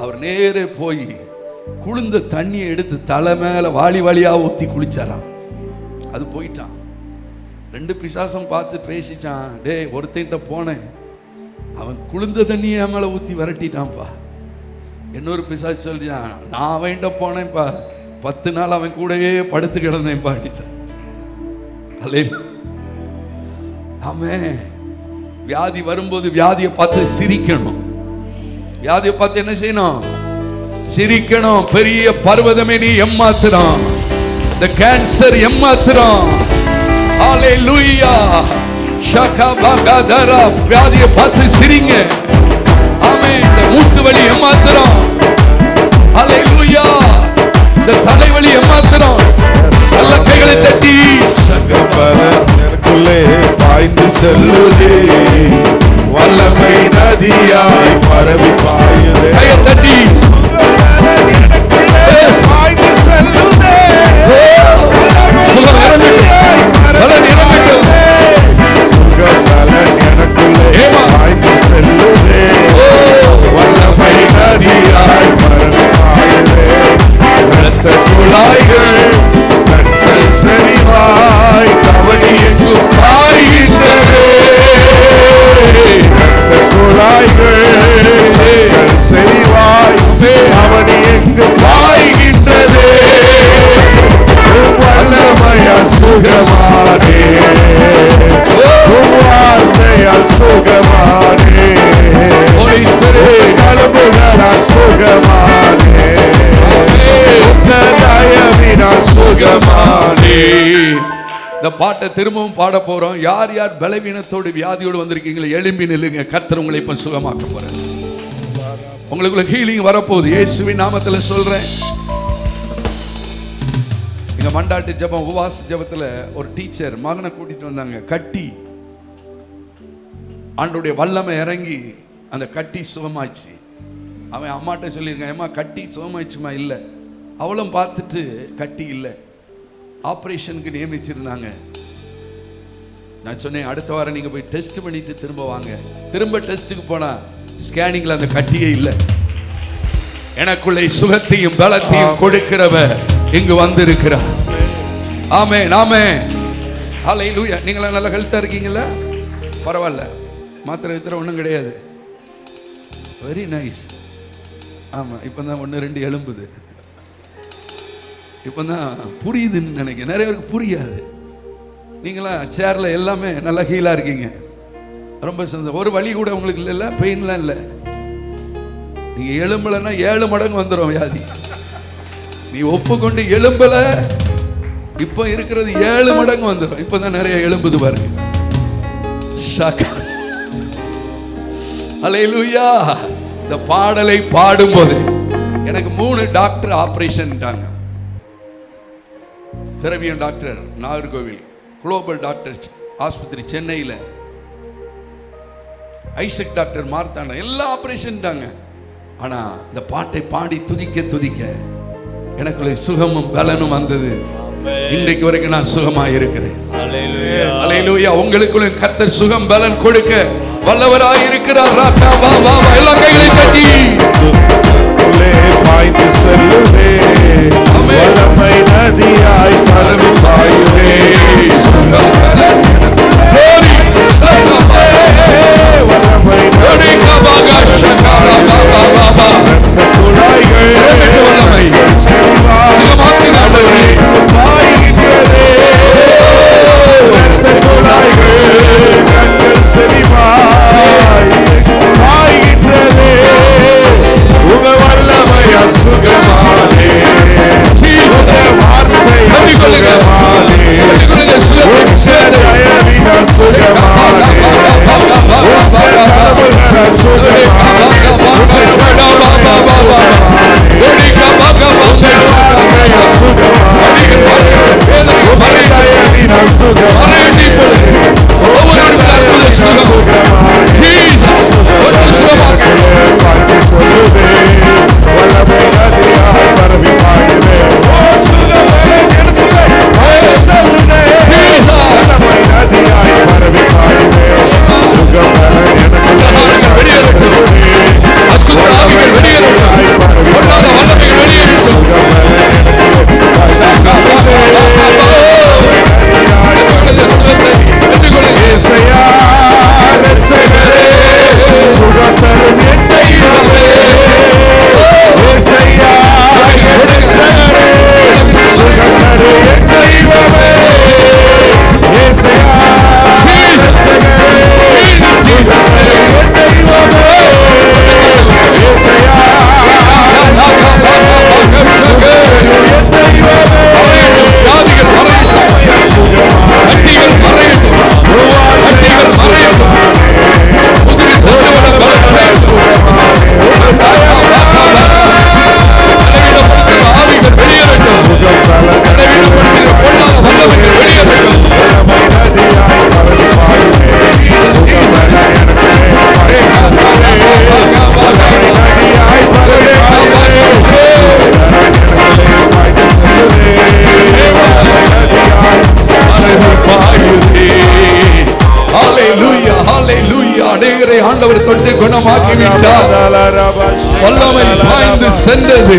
அவர் நேரே போய் குளிர்ந்த தண்ணியை எடுத்து தலை மேல வாளி வாளியா ஊத்தி குளிச்சாராம். அது போயிட்டான். 2 பிசாசம் பார்த்து பேசிச்சான். டே, ஒருத்த போனேன், அவன் குளிர்ந்த தண்ணியை என் மேல ஊத்தி விரட்டிட்டான்ப்பா. இன்னொரு பிசாசு சொல்லிச்சான், நான் அவன்கிட்ட போனேன்ப்பா, 10 நாள் அவன் கூடவே படுத்து கிடந்தேன்ப்பா. ஆமென். வியாதி வரும்போது வியாதியை பார்த்து சிரிக்கணும். வியாதியை பார்த்து என்ன செய்யணும்? சிரிக்கணும். பெரிய பர்வதமே நீ ஏமாத்துறான், இந்த கேன்சர் ஏமாத்துறான். ஹalleluya. ஷகபகதரா. வியாதியை பார்த்து சிரிங்க. ஆமென். இந்த மூட்டு வலி ஏமாத்துறான். ஹalleluya. இந்த தலைவலி ஏமாத்துறான். நல்ல கைகளை தட்டி சுகம்பலன் எனக்குள்ளே பாய்ந்து செல்லுதே, வல்லமை நதியாய் பரவி பாயுதே. கையை தட்டி சுகம்பலன் எனக்குள்ளே பாய்ந்து செல்லுதே, சுகம் இறங்கட்டும், பலன் இறங்கட்டும். சுகம்பலன் எனக்குள்ளே பாய்ந்து செல்லுதே, வல்லமை நதியாய் பரவி பாயுதே. இரத்த குழாய்கள் கண்கள் செறிவாய் கவனி எங்கும் பாய்கின்றதே. இரத்த குழாய்கள் கண்கள் செறிவாய் கவனி எங்கும் பாய்கின்றதே. வல்லமையால் சுகமானே, வார்த்தையால் சுகமானே, கலம்புகளால் சுகமானே, தயவினால் சுகமானே. இந்த பாட்டை திரும்பவும் பாட போறோம். யார் யார் பலவீனத்தோடு வியாதியோடு வந்திருக்கீங்களோ எழும்பி நில்லுங்க. கர்த்தர் உங்களை இப்ப சுகமாக்க போறார். உங்களுக்குள்ள ஹீலிங் வரப்போகுது. இயேசுவின் நாமத்துல சொல்றேன். எங்க மண்டாட்டு ஜெபம் உபவாச ஜெபத்துல ஒரு டீச்சர் மகனை கூட்டிட்டு வந்தாங்க. கட்டி ஆண்டோடைய வல்லமை இறங்கி அந்த கட்டி சுகமாச்சு. அவன் அம்மாட்ட சொல்லியிருக்கான், ஏம்மா கட்டி சுகமாயிடுச்சுமா? இல்லை. அவளும் பார்த்துட்டு கட்டி இல்லை, ஆப்ரேஷனுக்கு நியமிச்சிருந்தாங்க. நான் சொன்னேன், அடுத்த வாரம் நீங்கள் போய் டெஸ்ட் பண்ணிட்டு திரும்ப வாங்க. திரும்ப டெஸ்ட்டுக்கு போனால் ஸ்கேனிங்கில் அந்த கட்டியே இல்லை. எனக்குள்ளே சுகத்தையும் பலத்தையும் கொடுக்கிறவர் இங்கு வந்திருக்கிறார். ஆமென், ஆமென், ஹல்லேலூயா. நீங்களா நல்ல ஹெல்த்தா இருக்கீங்களா? பரவாயில்ல, மாத்திரை வித்திர ஒன்றும் கிடையாது. Very nice. ஆமாம், இப்போ தான் 1-2 எழும்புது. இப்போ தான் புரியுதுன்னு நினைக்கிறேன். நிறைய பேருக்கு புரியாது. நீங்களாம் சேரில் எல்லாமே நல்லா ஹீலாக இருக்கீங்க. ரொம்ப சந்தோஷம். ஒரு வலி கூட உங்களுக்கு இல்லைல்ல, பெயின்லாம் இல்லை. நீங்கள் எலும்பலைன்னா 7 மடங்கு வந்துடும் வியாதி. நீ ஒப்புக்கொண்டு எலும்பலை, இப்போ இருக்கிறது 7 மடங்கு வந்துடும். இப்போ தான் நிறைய எலும்புது பாருங்க. ஹல்லேலூயா. இந்த பாடலை பாடும்போது எனக்கு 3 டாக்டர் ஆபரேஷன்ட்டாங்க. திரவியம் டாக்டர் நாகர்கோவில், குளோபல் டாக்டர் ஆஸ்பத்திரி சென்னையில், ஐசக் டாக்டர் மார்த்தாண்ட, எல்லா ஆபரேஷன்ட்டாங்க. ஆனா இந்த பாட்டை பாடி துதிக்க துதிக்க எனக்குள்ள சுகமும் பலனும் வந்தது. இன்றைக்கு வரைக்கும் நான் சுகமா இருக்கிறேன். ஹல்லேலூயா. உங்களுக்குள்ள கர்த்தர் சுகம் பலன் கொடுக்க வல்லவராய் இருக்கிறார். ராக்கா வா வா வா, எல்லா கைகளையும் தட்டி பாய்ந்து செல்லுதே, வல்லமை நதியாய் பரவி பாயுதே. சுகம் பலன் வல்லமை ஆண்டவர் தொட்டு குணமாக்கி விட்டார். வல்லமை பாய்ந்து சென்றது.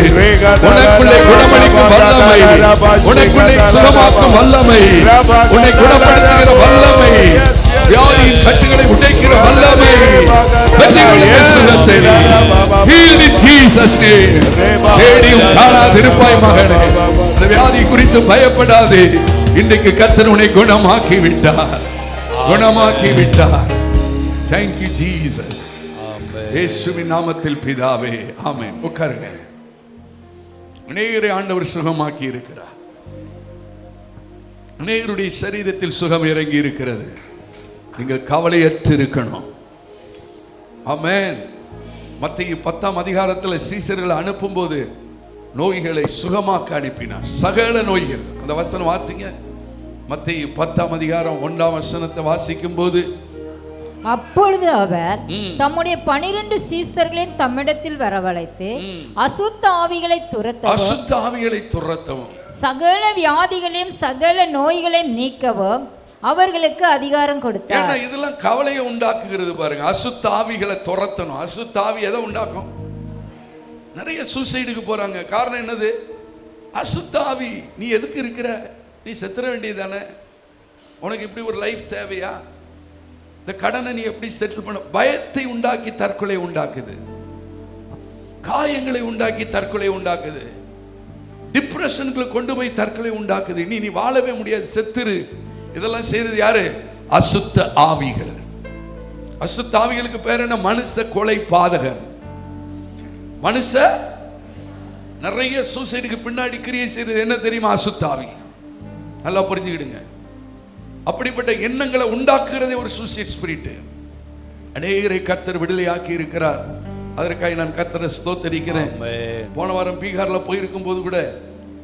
உனக்குள்ளே குணமளிக்கும் வல்லமை, உனக்குள்ளே சுகமாக்கும் வல்லமை, உன்னை குணப்படுத்துகிற வல்லமை, வியாதியின் கட்டுகளை உடைக்கிற வல்லமை, வெற்றிகளுடைய சுகத்தை healed in Jesus name. தேடியும் காணாதிருப்பாய் மகனே, இந்த வியாதி குறித்து பயப்படாதே. இன்றைக்கு கர்த்தர் உன்னை குணமாக்கி விட்டார், குணமாக்கி விட்டார். Thank you Jesus. இயேசுவின் நாமத்தில் பிதாவே, ஆமென். உட்காருங்க. அநேகரை ஆண்டவர் சுகமாக்கி இருக்கிறார். அநேகருடைய சரீரத்தில் சுகம் இறங்கி இருக்கிறது. நீங்கள் கவலையற்று இருக்கணும். ஆமென். மத்தேயு 10ஆம் அதிகாரத்தில் சீசர்களை அனுப்பும்போது நோய்களை சுகமாக்க அனுப்பினார். சகல நோய்கள். அந்த வசனம் வாசிங்க. மத்தேயு 10ஆம் அதிகாரம் 1ஆம் வசனத்தை வாசிக்கும் போது, அப்பொழுது அவர் தம்முடைய 12 சீசர்களையும் தம்மிடத்தில் வரவழைத்து அசுத்த ஆவிகளை துரத்தவும் சகல வியாதிகளையும் சகல நோய்களையும் நீக்கவும் அவர்களுக்கு அதிகாரம் கொடுத்தார். ஏன்னா இதெல்லாம் கவலையை உண்டாக்குகிறது பாருங்க. அசுத்த ஆவிகளை துரத்தணும். அசுத்த ஆவி எதை உண்டாக்கும்? நிறைய சூசைடுக்கு போறாங்க. காரணம் என்னது? அசுத்தாவி. நீ எதுக்கு இருக்கிற? நீ செத்துற வேண்டியதானே? உனக்கு இப்படி ஒரு லைஃப் தேவையா? இந்த கடனை நீ எப்படி செட்டில் பண்ண? பயத்தை உண்டாக்கி தற்கொலை உண்டாக்குது, காயங்களை உண்டாக்கி தற்கொலை உண்டாக்குது, டிப்ரெஷனுக்குள்ள கொண்டு போய் தற்கொலை உண்டாக்குது. நீ வாழவே முடியாது, செத்துரு. இதெல்லாம் செய்தது யாரு? அசுத்த ஆவிகள். அசுத்த ஆவிகளுக்கு பேர் என்ன? மனுஷ கொலை பாதகர். மனுஷ நிறைய சூசைடுக்கு பின்னாடி கிரியை செய்யறது என்ன தெரியுமா? அசுத்த ஆவி. நல்லா புரிஞ்சுக்கிடுங்க. அப்படிப்பட்ட எண்ணங்களை உண்டாக்குறதே ஒரு சூசைட் ஸ்பிரிட். அநேகரை கர்த்தர் விடுதலையாக்கி இருக்கிறார். அதற்காக நான் கர்த்தரை ஸ்தோத்திரிக்கிறேன். போன வாரம் பீகார்ல போயிருக்கும் போது கூட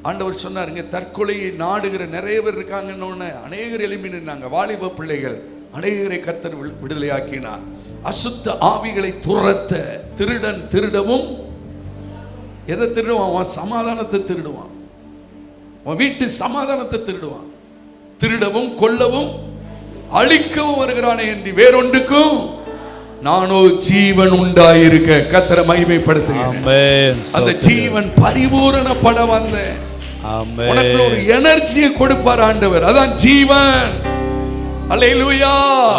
ஆண்டவர் சொன்னார், இங்க தற்கொலையை நாடுகிற நிறைய பேர் இருக்காங்கன்னு. அநேகர் எழுப்பி நின்னாங்க, வாலிப பிள்ளைகள். அநேகரை கர்த்தர் விடுதலையாக்கினார். அசுத்த ஆவிகளை துரத்த திருடன் திருடவும், எதை திருடுவான்? அவன் சமாதானத்தை திருடுவான், அவன் வீட்டு சமாதானத்தை திருடுவான். திருடவும் கொல்லவும் அழிக்கவும் வருகிறானே என்று வேறொன்றுக்கும் நானோ ஜீவன் உண்டாயிருக்க கர்த்தரை மகிமைப்படுத்துகிறேன். அந்த ஜீவன் பரிபூரணப்பட வந்த உனக்கு ஒரு எனர்ஜியை கொடுப்பார் ஆண்டவர். அதான் ஜீவன். அல்லேலூயா,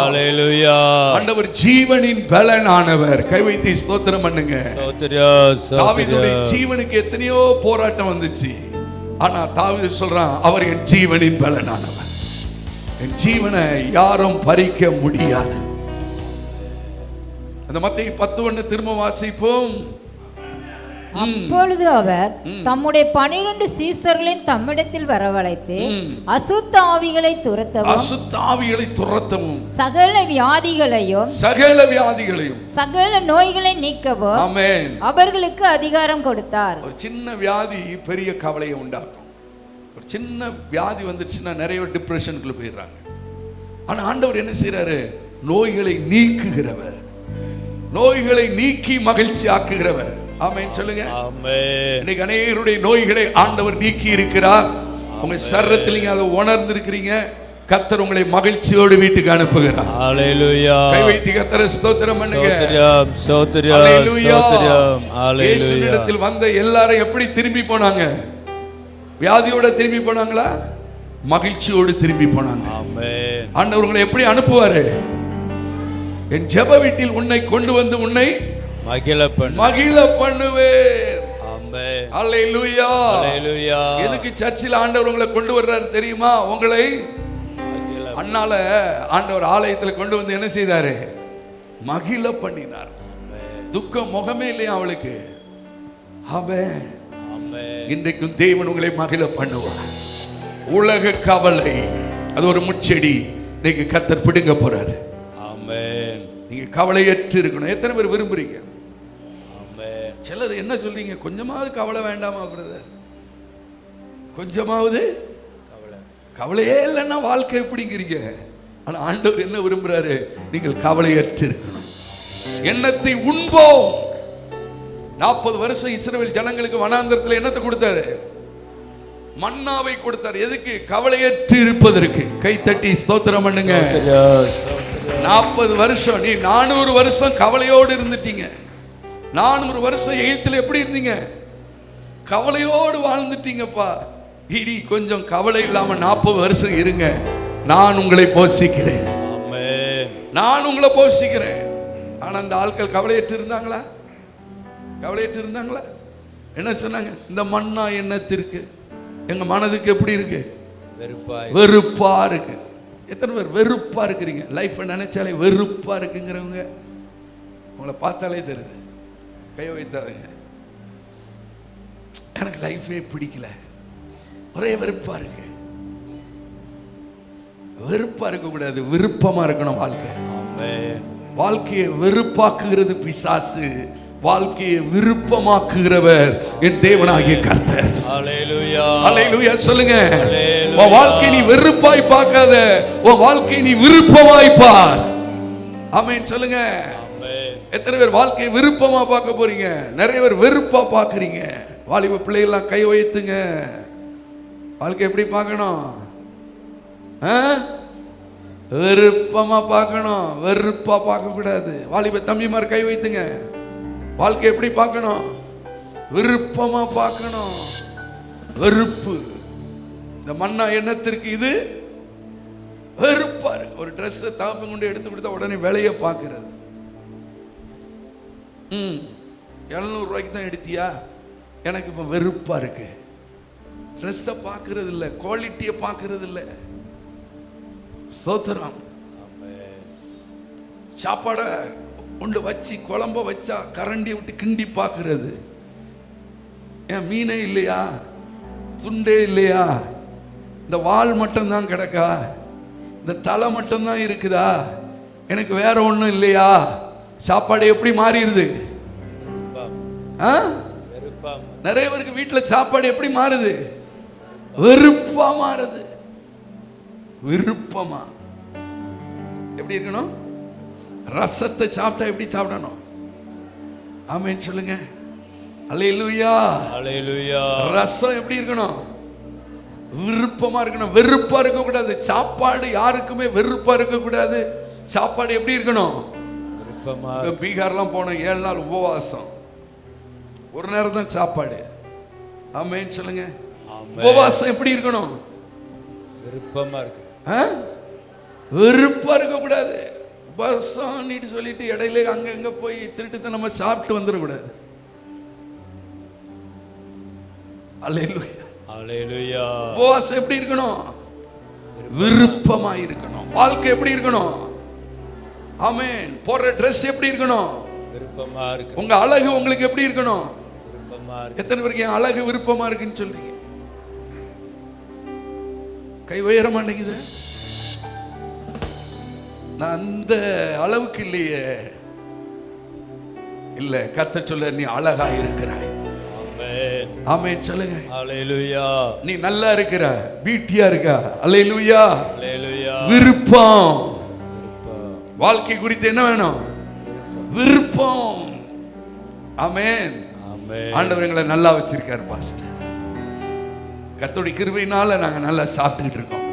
அல்லேலூயா. ஆண்டவர் ஜீவனின் பலனானவர். கை வைத்து ஸ்தோத்திரம் பண்ணுங்க. தாவீதுடைய ஜீவனுக்கு எத்தனையோ போராட்டம் வந்துச்சு. ஆனா தாவீது சொல்றான், அவர் என் ஜீவனின் பலனானவர். என் ஜீவனை யாரும் பறிக்க முடியாது. அந்த மத்தேயு 10:1 திரும்ப வாசிப்போம். அப்பொழுது அவர் தம்முடைய 12 சீசர்களையும் தம்மிடத்தில் வரவழைத்து அசுத்த ஆவிகளை துரத்தவும் சகல வியாதிகளையும் சகல நோய்களை நீக்கவும் ஆமென் அவர்களுக்கு அதிகாரம் கொடுத்தார். ஒரு சின்ன வியாதி பெரிய கவலையை உண்டாக்கும். ஒரு சின்ன வியாதி வந்துச்சுன்னா நிறைய டிப்ரெஷனுக்குள்ள போயிடுறாங்க. ஆனா ஆண்டவர் என்ன செய்யறாரு? நோய்களை நீக்குகிறவர், நோய்களை நீக்கி மகிழ்ச்சி ஆக்குகிறவர். ஆமென் சொல்லுங்க. ஆமென். இன்னைக்கு அநேகருடைய நோய்களை ஆண்டவர் நீக்கி இருக்கிறார். உங்க சரீரத்தில் நீங்க அதை உணர்ந்து இருக்கிறீங்க. கர்த்தர் உங்களை மகிழ்ச்சியோடு வீட்டுக்கு அனுப்புகிறார். ஹalleluya. கை வைத்து கர்த்தரை ஸ்தோத்திரம் பண்ணுங்க. ஸ்தோத்திரம் ஸ்தோத்திரம் ஸ்தோத்திரம். ஹalleluya. இயேசுவிடத்தில் வந்த எல்லாரும் எப்படி திரும்பி போனாங்க? வியாதியோட திரும்பி போனாங்களா? மகிழ்ச்சியோடு திரும்பி போனாங்க. ஆமென். ஆண்டவர் உங்களை எப்படி அனுப்புவாரு? என் ஜெப வீட்டில் உன்னை கொண்டு வந்து உன்னை மகிழ பண்ணுவேன். ஆமென். ஹalleluya. ஹalleluya. எதுக்கு சர்ச்சில் ஆண்டவர் உங்களை கொண்டு வர்றாரு தெரியுமா? உங்களை அண்ணால ஆண்டவர் ஆலயத்தில் கொண்டு வந்து என்ன செய்தாரு? மகிழ பண்ணினார். துக்கம் முகமே இல்லையா அவளுக்கு? ஆமென். ஆமென். இன்றைக்கும் தேவன் உங்களை மகிழ பண்ணுவார். உலக கவலை அது ஒரு முச்செடி. இன்னைக்கு கர்த்தர் பிடுங்க போறாரு. ஆமென். நீங்க கவலையற்று இருக்கணும். எத்தனை பேர் விரும்புறீங்க? ஆமென். சிலர் என்ன சொல்றீங்க? கொஞ்சமாவது கவலை வேண்டாமா பிரதர்? கொஞ்சமாவது கவலையே இல்லைன்னா வாழ்க்கை எப்படிங்கிறீங்க? ஆனா ஆண்டவர் என்ன விரும்புறாரு? நீங்கள் கவலையற்று இருக்கணும். எண்ணத்தை உண்போம். 40 வருஷம் இஸ்ரவேல் ஜனங்களுக்கு வனாந்தரத்தில் என்னத்தை கொடுத்தாரு? மன்னாவை கொடுத்தார். எதுக்கு? கவலையற்று இருப்பதற்கு. கை தட்டி ஸ்தோத்திரம் பண்ணுங்க. 40 வருஷம் நீ 400 வருஷம் கவலையோடு இருந்துட்டீங்க. 400 வருஷம் எகிப்தில் எப்படி இருந்தீங்க? கவலையோடு வாழ்ந்துட்டீங்கப்பா. இனி கொஞ்சம் கவலை இல்லாம 40 வருஷம் இருங்க. நான் உங்களை போஷிக்கிறேன். ஆமென். நான் உங்களை போஷிக்கிறேன். ஆனா அந்த ஆட்கள் கவலையற்று இருந்தாங்களா? கவலையற்று இருந்தாங்களா? என்ன சொன்னாங்க? இந்த மண்ணா எண்ணத்திற்கு எங்க மனதுக்கு எப்படி இருக்கு? வெறுப்பா இருக்கு. எத்தனை பேர் வெறுப்பா இருக்கிறீங்க? லைஃப் நினைச்சாலே வெறுப்பா இருக்குங்கிறவங்க உங்களை பார்த்தாலே தெரியுது. கை வைத்தாருங்க. எனக்கு லைஃபே பிடிக்கல, ஒரே வெறுப்பா இருக்கு. வெறுப்பா இருக்க கூடாது, விருப்பமா இருக்கணும் வாழ்க்கை. வாழ்க்கையை வெறுப்பாக்குகிறது பிசாசு, வாழ்க்கையை விருப்பமாக்குகிறவர் என் தேவனாகிய கர்த்தர். ஹalleluya. ஹalleluya சொல்லுங்க. உன் வாழ்க்கை நீ வெறுப்பாய் பார்க்காத, உன் வாழ்க்கை நீ விருப்பமாய் பார். ஆமென் சொல்லுங்க. எத்தனை பேர் வாழ்க்கையை விருப்பமா பார்க்க போறீங்க? நிறைய பேர் வெறுப்பா பார்க்கறீங்க. வாலிப பிள்ளைகள்லாம் கை வைத்துங்க. வாழ்க்கை எப்படி பார்க்கணும்? வெறுப்பமா பார்க்கணும், வெறுப்பா பார்க்க கூடாது. வாலிப தம்பிமார் கை வைத்துங்க. வாழ்க்கை எப்படி பார்க்கணும்? விருப்பமா பார்க்கணும். வெறுப்பு. இந்த மன்னா எண்ணத்திற்கு இது வெறுப்பா இருக்கு. ஒரு ட்ரெஸ் தாப்பம் கொண்டு எடுத்து கொடுத்தா உடனே விலைய பார்க்கிறது. 700 ரூபாய்க்கு தான் எடுத்தியா, எனக்கு இப்ப வெறுப்பா இருக்கு. ட்ரெஸ்ஸை பார்க்கறது இல்லை, குவாலிட்டியை பார்க்கறது இல்லை. ஸ்தோத்திரம். சாப்பாடை கொண்டு வச்சு குழம்ப வச்சா கரண்டியை விட்டு கிண்டி பார்க்கறது. ஏன் மீனே இல்லையா, துண்டே இல்லையா, இந்த வால் மட்டும்தான் கிடக்கா, இந்த தலை மட்டும்தான் இருக்குதா, எனக்கு வேற ஒன்றும் இல்லையா? சாப்பாடு எப்படி மாறிடுது? நிறைய பேருக்கு வீட்டில் சாப்பாடு எப்படி மாறுது? வெறுப்பா மாறுது. விருப்பமா எப்படி இருக்கணும்? ரசத்தை சாப்பிட்டா எப்படி சாப்பிடணும்? ஆமென் சொல்லுங்க. அல்லேலூயா. அல்லேலூயா. ரசம் எப்படி இருக்கணும்? விருப்பமா இருக்கணும். வெறுப்பா இருக்க கூடாது. சாப்பாடு யாருக்குமே வெறுப்பா இருக்க கூடாது. சாப்பாடு எப்படி இருக்கணும்? விருப்பமா. பீகார்லாம் போன 7 நாள் உபவாசம், ஒரு நேரம் தான் சாப்பாடு. ஆமென் சொல்லுங்க. உபவாசம் எப்படி இருக்கணும்? விருப்பமா இருக்கு. வெறுப்பா இருக்க கூடாது. உபவாசம் சொல்லிட்டு இடையில அங்க போய் திருட்டு நம்ம சாப்பிட்டு வந்துடக்கூடாது. அல்லேலூயா. அல்லேலூயா. உபவாசம் எப்படி இருக்கணும்? விருப்பமா இருக்கணும். வாழ்க்கை எப்படி இருக்கணும்? ஆமென். போடுற ட்ரெஸ் எப்படி இருக்கணும்? விருப்பமா இருக்கு. உங்க அழகு உங்களுக்கு எப்படி இருக்கணும்? விருப்பமா இருக்கு. எத்தனை பேருக்கு என் அழகு விருப்பமா இருக்குன்னு சொல்றீங்க? கை உயர மாட்டேங்குது. நான் அந்த அளவுக்கு இல்லையே. இல்ல, கர்த்தர் சொல்ல, நீ அழகா இருக்கிறாய். ஆமென். ஆமென் சொல்லுங்க. அல்லேலூயா. நீ நல்லா இருக்கிற, பியூட்டியா இருக்க. அல்லேலூயா. அல்லேலூயா. விருப்பம். வாழ்க்கை குறித்து என்ன வேணும்? விருப்பம். ஆமென். ஆமென். ஆண்டவர் எங்களை நல்லா வச்சிருக்காரு பாஸ்டர். கர்த்தருடைய கிருபையினால நாங்க நல்லா சாப்பிட்டுக்கிட்டு இருக்கோம்.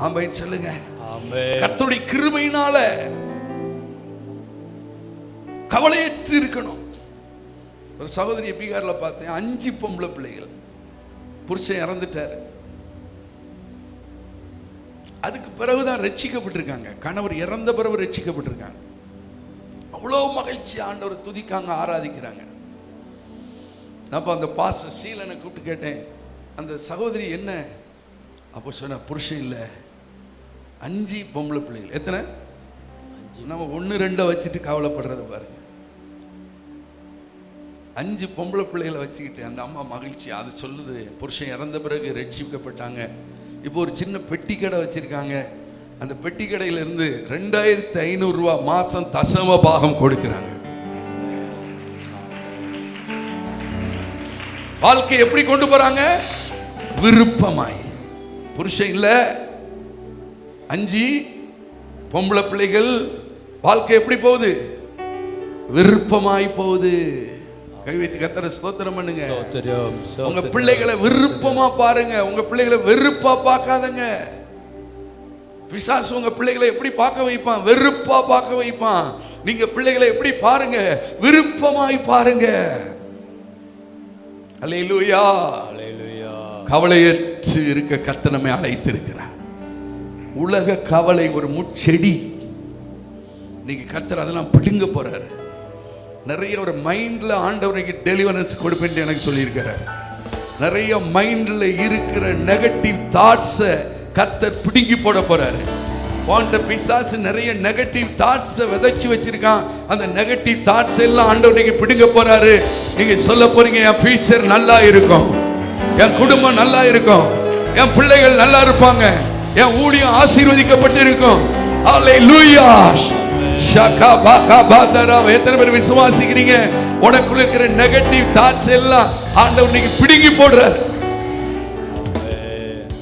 ஆமென் சொல்லுங்க. ஆமென். கர்த்தருடைய கிருபையினால கவலையற்று இருக்கணும். ஒரு சகோதரி பீகார்ல பார்த்தேன், 5 பொம்பளை பிள்ளைகள். புருஷன் இறந்துட்டாரு. அதுக்கு பிறகுதான் ரட்சிக்கப்பட்டிருக்காங்க. கணவர் இறந்த பிறகு ரட்சிக்கப்பட்டிருக்காங்க. அவ்வளோ மகிழ்ச்சி, ஆண்டவர் துதிக்காங்க, ஆராதிக்கிறாங்க. அப்போ அந்த பாஸ்டர் சீலனை கூப்பிட்டு கேட்டேன், அந்த சகோதரி என்ன? அப்போ சொன்ன, புருஷன் இல்லை, 5 பொம்பளை பிள்ளைகள். எத்தனை? நம்ம 1 2 வச்சுட்டு கவலைப்படுறது பாருங்க. 5 பொம்பளை பிள்ளைகளை வச்சுக்கிட்டு அந்த அம்மா மகிழ்ச்சி. அது சொல்லுது, புருஷன் இறந்த பிறகு ரட்சிக்கப்பட்டாங்க. இப்போ ஒரு சின்ன பெட்டி கடை வச்சிருக்காங்க. அந்த பெட்டி கடையிலிருந்து 2500 ரூபா மாசம் தசம பாகம் கொடுக்கிறாங்க. வாழ்க்கை எப்படி கொண்டு போறாங்க? விருப்பமாய். புருஷன் இல்ல, 5 பொம்பளை பிள்ளைகள். வாழ்க்கை எப்படி போகுது? விருப்பமாய் போகுது. கை வைத்து கர்த்தரை ஸ்தோத்திரம் பண்ணுங்க. உங்க பிள்ளைகளை விருப்பமா பாருங்க. உங்க பிள்ளைகளை வெறுப்பா பார்க்காதங்க. பிசாசு உங்க பிள்ளைகளை எப்படி பார்க்க வைப்பான்? வெறுப்பா பார்க்க வைப்பான். நீங்க பிள்ளைகளை எப்படி பாருங்க? விருப்பமாய் பாருங்க. அல்லேலூயா. அல்லேலூயா. கவலையற்று இருக்க கர்த்தர் நம்மை அழைத்திருக்கிறார். உலக கவலை ஒரு முட்செடி. நீங்க கர்த்தர் அதெல்லாம் பிடுங்க போறாரு. நிறைய ஒரு மைண்ட்ல ஆண்டவருக்கு டெலிவரன்ஸ் கொடுப்பேன் எனக்கு சொல்லியிருக்கிறார். நிறைய மைண்ட்ல இருக்கிற நெகட்டிவ் தாட்ஸை கர்த்தர் பிடுங்கி போட போறாரு. போன்ற பிசாசு நிறைய நெகட்டிவ் தாட்ஸை விதைச்சு வச்சிருக்கான். அந்த நெகட்டிவ் தாட்ஸ் எல்லாம் ஆண்டவருக்கு பிடுங்க போறாரு. நீங்க சொல்ல போறீங்க, என் ஃபியூச்சர் நல்லா இருக்கும், என் குடும்பம் நல்லா இருக்கும், என் பிள்ளைகள் நல்லா இருப்பாங்க, என் ஊழியம் ஆசீர்வதிக்கப்பட்டு இருக்கும். அல்லேலூயா. எத்தனை பேர் விசுவாசிக்கிறீங்க? உனக்குள்ள இருக்கிற நெகட்டிவ் தாட்ஸ் எல்லாம் ஆண்டவர் இன்னைக்கு பிடுங்கி போடுறார்.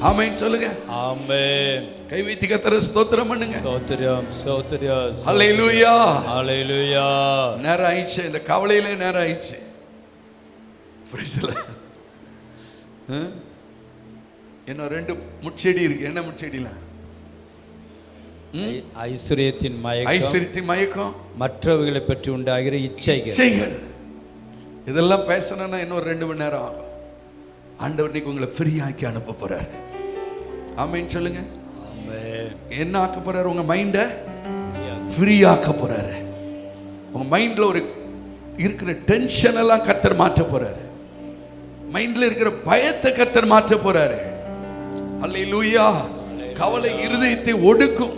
ஆமென் சொல்லுங்க. ஆமென். கை வைத்து கர்த்தரை ஸ்தோத்திரம் பண்ணுங்க. ஸ்தோத்திரம், ஸ்தோத்திரம். அல்லேலூயா. அல்லேலூயா. நேரம் ஆயிடுச்சு. இந்த கவலையிலே நேரம் ஆயிடுச்சு. என்ன 2 முட்செடி இருக்கு. என்ன முட்செடிலாம்? ஐஸ்வரியத்தின் மயக்கம், ஐஸ்வரியத்தின் மயக்கம், மற்றவர்களை பற்றி உண்டாகிற இச்சைகள். இதெல்லாம் பேசணும்னா இன்னொரு 2 மணி நேரம் ஆகும். ஆண்டவர் இன்னைக்கு உங்களை ஃப்ரீயாக்கி அனுப்ப போறாரு. ஆமென் சொல்லுங்க. ஆமென். என்ன ஆக்க போறாரு? உங்க மைண்டை ஃப்ரீ ஆக்க போறாரு. உங்க மைண்ட்ல ஒரு இருக்கிற டென்ஷன் எல்லாம் கர்த்தர் மாற்ற போறாரு. மைண்ட்ல இருக்கிற பயத்தை கர்த்தர் மாற்ற போறாரு. அல்லேலூயா. கவலை இருதயத்தை ஒடுக்கும்.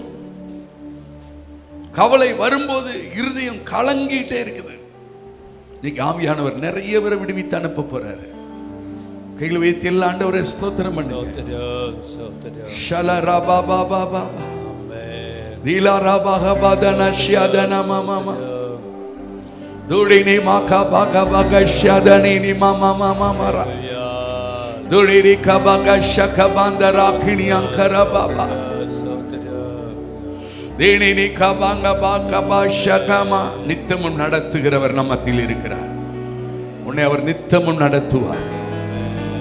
கவலை வரும்போது இருதயம் கலங்கிட்டே இருக்குது. இன்னைக்கு ஆவியானவர் நிறைய பேரை விடுவித்து அனுப்ப போறாரு. கையில் வைத்து எல்லா ஆண்டவரே ஸ்தோத்திரம் பண்ணுங்க. ஷல ரபா பாபா பாபா ரீலா ரபா ஹபதன ஷியதன மம துடினி மாகா பாகா பாகா ஷியதனி மம மம மரா துடிரி கபாகா ஷகபந்தரா கினி அங்கர பாபா தேனினி கபாங்க பாகா பாஷகமா. நித்தமும் நடத்துகிறவர் நம்மத்தில் இருக்கிறார். உன்னை அவர் நித்தமும் நடத்துவார்.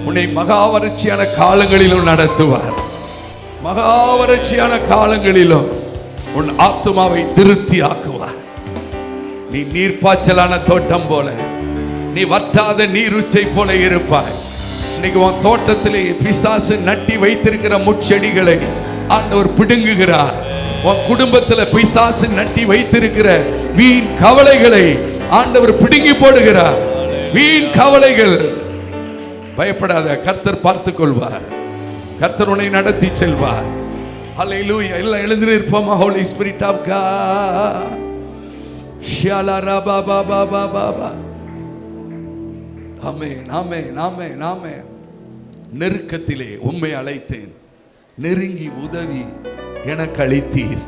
உன்னை மகாவறட்சியான காலங்களிலும் நடத்துவார். மகாவறட்சியான காலங்களிலும் உன் ஆத்துமாவை திருப்தி ஆக்குவார். நீ நீர்ப்பாய்ச்சலான தோட்டம் போல, நீ வற்றாத நீருச்சை போல இருப்பாய். இன்னைக்கு உன் தோட்டத்திலே பிசாசு நட்டி வைத்திருக்கிற முட்செடிகளை ஆண்டவர் பிடுங்குகிறார். உன் குடும்பத்தில் பிசாசு நட்டி வைத்திருக்கிற வீண் கவலைகளை ஆண்டவர் பிடுங்கி போடுகிறார். வீண் கவலைகள், பயப்படாத, கர்த்தர் பார்த்துக் கொள்வார். கர்த்தர் உன்னை நடத்தி செல்வார். ஹல்லேலூயா. எல்லாம் எழுந்து நிற்போமா? Holy Spirit of God. ஷியாலா ரபா பாபா பாபா. Amen amen amen amen. நெருக்கத்திலே உம்மை அழைத்தேன், நெருங்கி உதவி எனக்கு அளித்தீர்.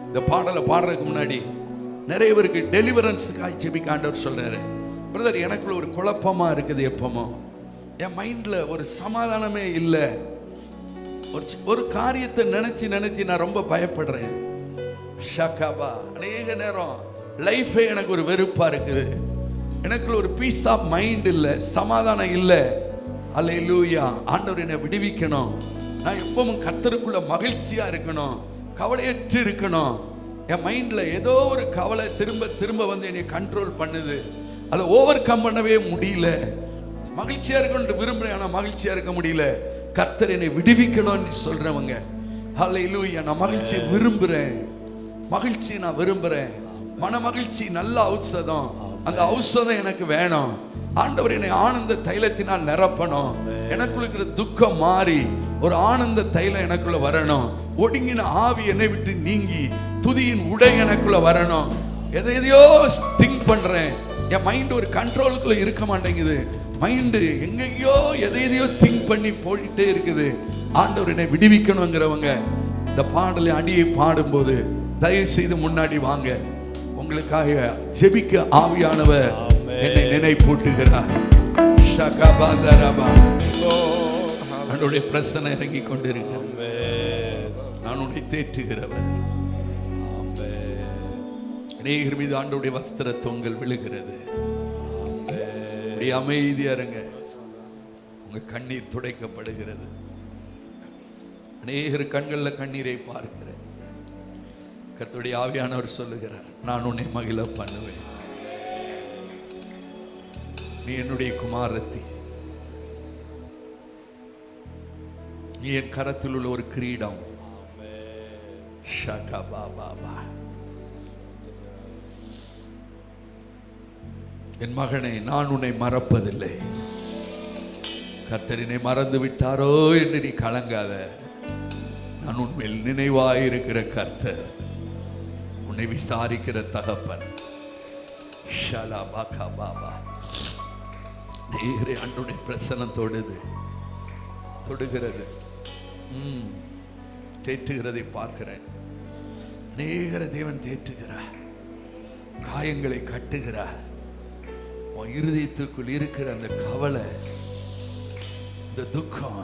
இந்த பாடலை பாடுறதுக்கு முன்னாடி நிறைய பேருக்கு டெலிவரன்ஸுக்காக ஜெபிக்க ஆண்டவர் சொல்றாரு. பிரதர், எனக்குள்ள ஒரு குழப்பமா இருக்குது. எப்பமோ என் மைண்ட்ல ஒரு சமாதானமே இல்லை. ஒரு காரியத்தை நினைச்சு நான் ரொம்ப பயப்படுறேன். ஷகாபா. அநேக நேரம் லைஃபே எனக்கு ஒரு வெறுப்பா இருக்குது. எனக்குள்ள ஒரு பீஸ் ஆஃப் மைண்ட் இல்லை, சமாதானம் இல்லை. அல்லேலூயா. ஆண்டவர் என்னை விடுவிக்கணும். நான் எப்பவும் கர்த்தருக்குள்ள மகிழ்ச்சியா இருக்கணும், கவலையற்று இருக்கணும். என் மைண்ட்ல ஏதோ ஒரு கவலை திரும்ப திரும்ப வந்து என்னை கண்ட்ரோல் பண்ணுது. அதை ஓவர் கம் பண்ணவே முடியல. மகிழ்ச்சியா இருக்கணும்னு விரும்புறேன், ஆனால் மகிழ்ச்சியா இருக்க முடியல. கர்த்தர் என்னை விடுவிக்கணும்னு சொல்றவங்க, ஹல்லேலூயா. நான் மகிழ்ச்சியை விரும்புறேன், மகிழ்ச்சி நான் விரும்புறேன். மன மகிழ்ச்சி நல்ல ஔஷதம். அந்த ஔஷதம் எனக்கு வேணும். ஆண்டவர் என்னை ஆனந்த தைலத்தினால் நிரப்பணும். எனக்குள்ள இருக்கிற துக்கம் மாறி ஒரு ஆனந்த தைலம் எனக்குள்ள வரணும். ஒடுங்கின ஆவி என்னை விட்டு நீங்கி துதியின் உடை எனக்குள்ள வரணும். எதையோ திங்க் பண்றேன், என் மைண்ட் ஒரு கண்ட்ரோலுக்குள்ள இருக்க மாட்டேங்குது. மைண்டு எங்கேயோ எதையோ திங்க் பண்ணி போயிட்டே இருக்குது. ஆண்டவர் என்னை விடுவிக்கணுங்கிறவங்க இந்த பாடலை அடியை பாடும்போது தயவு செய்து முன்னாடி வாங்க. உங்களுக்காக ஜெபிக்க ஆவியானவர் என்னை நினைப்பூட்டுகிறார். என்னுடைய பிரசனை இறங்கி கொண்டிருக்கிறார். நான் உன்னை தேற்றுகிறவர். அநேகர் மீது ஆண்டவருடைய வஸ்திர தொங்கல் விழுகிறது. அமைதியா இருங்க. உங்க கண்ணீர் துடைக்கப்படுகிறது. அநேகர் கண்கள்ல கண்ணீரை பார்க்கிறேன். கர்த்தருடைய ஆவியானவர் சொல்லுகிறார், நான் உன்னை மகிழ பண்ணுவேன். நீ என்னுடைய குமாரத்தி, நீ என் கரத்தில் உள்ள ஒரு கிரீடம். என் மகனே, நான் உன்னை மறப்பதில்லை. கர்த்தரினை மறந்து விட்டாரோ என்று நீ கலங்காத. நான் உண்மையில் நினைவாயிருக்கிற கர்த்தர், உன்னை விசாரிக்கிற தகப்பன். நேரே அன்றுடைய பிரசனம் தொடுகிறது. தேற்றுகிறதை பார்க்கிறேன். நேர தேவன் தேற்றுகிறார், காயங்களை கட்டுகிறார். உன் இருதயத்திற்குள் இருக்கிற அந்த கவலை, இந்த துக்கம்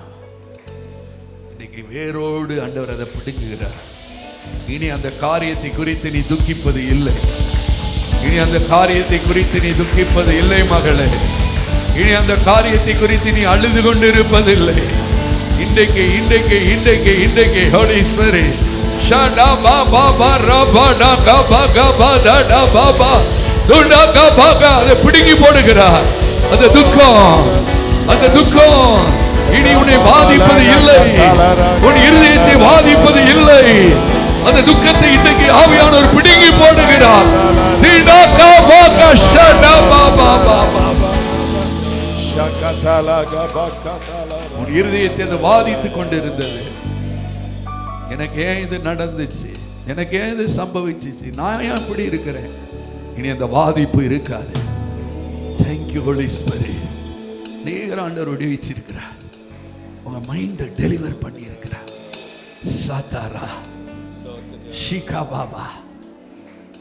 இன்னைக்கு வேரோடு ஆண்டவர் அதை பிடுங்குகிறார். இனி அந்த காரியத்தை குறித்து நீ துக்கிப்பது இல்லை. இனி அந்த காரியத்தை குறித்து நீ துக்கிப்பது இல்லை மகளே. இனி அந்த காரியத்தை குறித்து நீ அழுது கொண்டிருப்பதில்லை. இன்றைக்கு இன்றைக்கு இன்றைக்கு இன்றைக்கு ஹோலி ஸ்பிரிட் ஷடா பாபா ரபா டா கபா கபா டா பாபா அதை பிடுங்கி போடுகிறார். அந்த துக்கம் இனி உன்னை பாதிப்பது இல்லை, உன் இருதயத்தை பாதிப்பது இல்லை. அந்த துக்கத்தை இன்றைக்கு ஆவியானவர் பிடுங்கி போடுகிறார். உன் இருதயத்தை அது பாதித்துக் கொண்டிருந்தது. எனக்கு ஏன் இது நடந்துச்சு, எனக்கு ஏன் இது சம்பவிச்சிச்சு, நான் ஏன் இப்படி இருக்கிறேன், இனி அந்த பாதிப்பு இருக்காது. Thank you Holy Spirit. நேர ஆண்டவர் விடுவிச்சிருக்கிறார், உங்க மைண்டை டெலிவர் பண்ணி இருக்கிறார். சாதாரா ஷிகா பாபா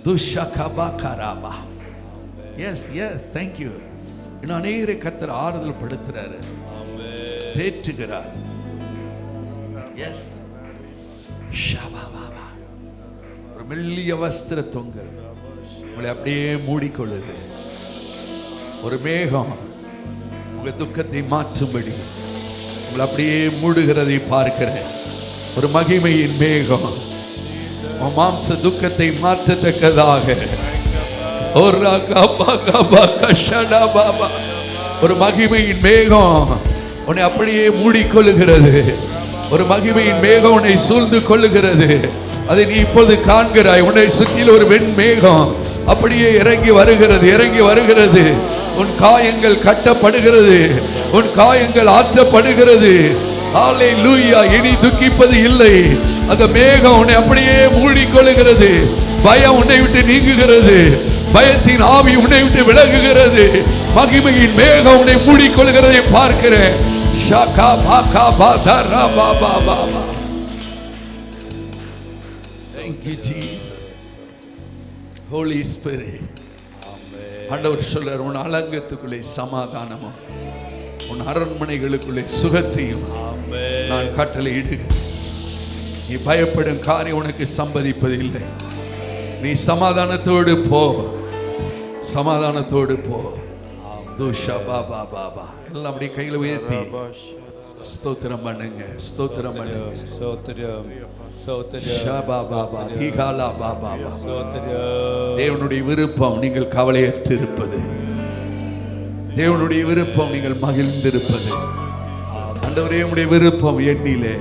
துஷகபா கராபா. Yes yes thank you. இன்னும் அநேகரை கர்த்தர் ஆறுதல் படுத்துறாரு, தேற்றுகிறார். எஸ் ஷபா பாபா. ஒரு மெல்லிய வஸ்திர தொங்கல் உங்களை அப்படியே மூடிக்கொள்ளுது. ஒரு மேகம் உங்க துக்கத்தை மாற்றும்படி உங்களை அப்படியே மூடுகிறதை பார்க்கிறேன். ஒரு மகிமையின் மேகம் மாம்ச துக்கத்தை மாற்றத்தக்கதாக ஒரு மகிமையின் மேகம் உன்னை அப்படியே மூடிக்கொள்ளுகிறது. ஒரு மகிமையின் மேகம் உன்னை சூழ்ந்து கொள்ளுகிறது. அதை நீ இப்போது காண்கிறாய். உன்னை சுற்றில் ஒரு வெண் மேகம் அப்படியே இறங்கி வருகிறது. உன் காயங்கள் கட்டப்படுகிறது, உன் காயங்கள் ஆற்றப்படுகிறது. ஹல்லேலூயா. இனி துக்கிப்பது இல்லை. அந்த மேகம் உன்னை அப்படியே மூடிக்கொள்ளுகிறது. பயம் உன்னை விட்டு நீங்குகிறது, பயத்தின் ஆவி உன்னை விட்டு விலகுகிறது. மகிமையின் மேகம் உன்னை மூடிக்கொள்கிறதை பார்க்கிறேன். Thank you Jesus. Holy Spirit. ஆண்டவர் சொல்றார், உன் அலங்கத்துக்குள்ளே சமாதானமும் உன் அரண்மனைகளுக்குள்ளே சுகத்தையும் நான் கட்டளை இடுகிறேன். நீ பயப்படும் காரியம் உனக்கு சம்பவிப்பது இல்லை. நீ சமாதானத்தோடு போ, சமாதானத்தோடு போ. தூஷா பாபா பாபா. எல்லாம் அப்படி கையில உயர்த்தி ஸ்தோத்திரம் பண்ணுங்க, ஸ்தோத்திரம் பண்ணுங்க. ஸ்தோத்திரம் ஸ்தோத்திரம். ஷபா பாபா தீகாலா பாபா. தேவனுடைய விருப்பம் நீங்கள் கவலையற்று இருப்பது, தேவனுடைய விருப்பம் நீங்கள் மகிழ்ந்திருப்பது. ஆண்டவரே, உம்முடைய விருப்பம் என்னிலே,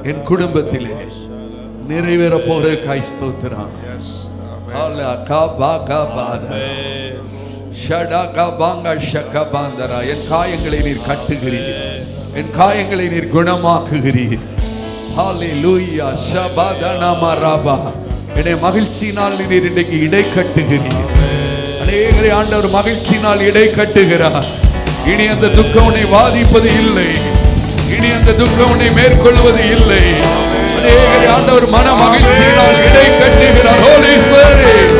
என் குடும்பத்திலே நிறைவேற போறதுக்காய் ஸ்தோத்திரம். என் காயங்களை நீர் கட்டுகிறீர், என் காயங்களை நீர் குணமாக்குகிறீர். ஹல்லேலூயா. ஷபதனமரபா. என்னை மகிழ்ச்சியினால் நீர் இன்றைக்கு இடை கட்டுகிறீர். அநேகரை ஆண்டவர் மகிழ்ச்சியினால் இடை கட்டுகிறார். இனி அந்த துக்கம் உன்னை பாதிப்பது இல்லை, இனி அந்த துக்கம் உன்னை மேற்கொள்வது இல்லை. அநேகரை ஆண்டவர் மன மகிழ்ச்சியினால் இடை கட்டுகிறார். ஹோலி ஸ்பிரிட்.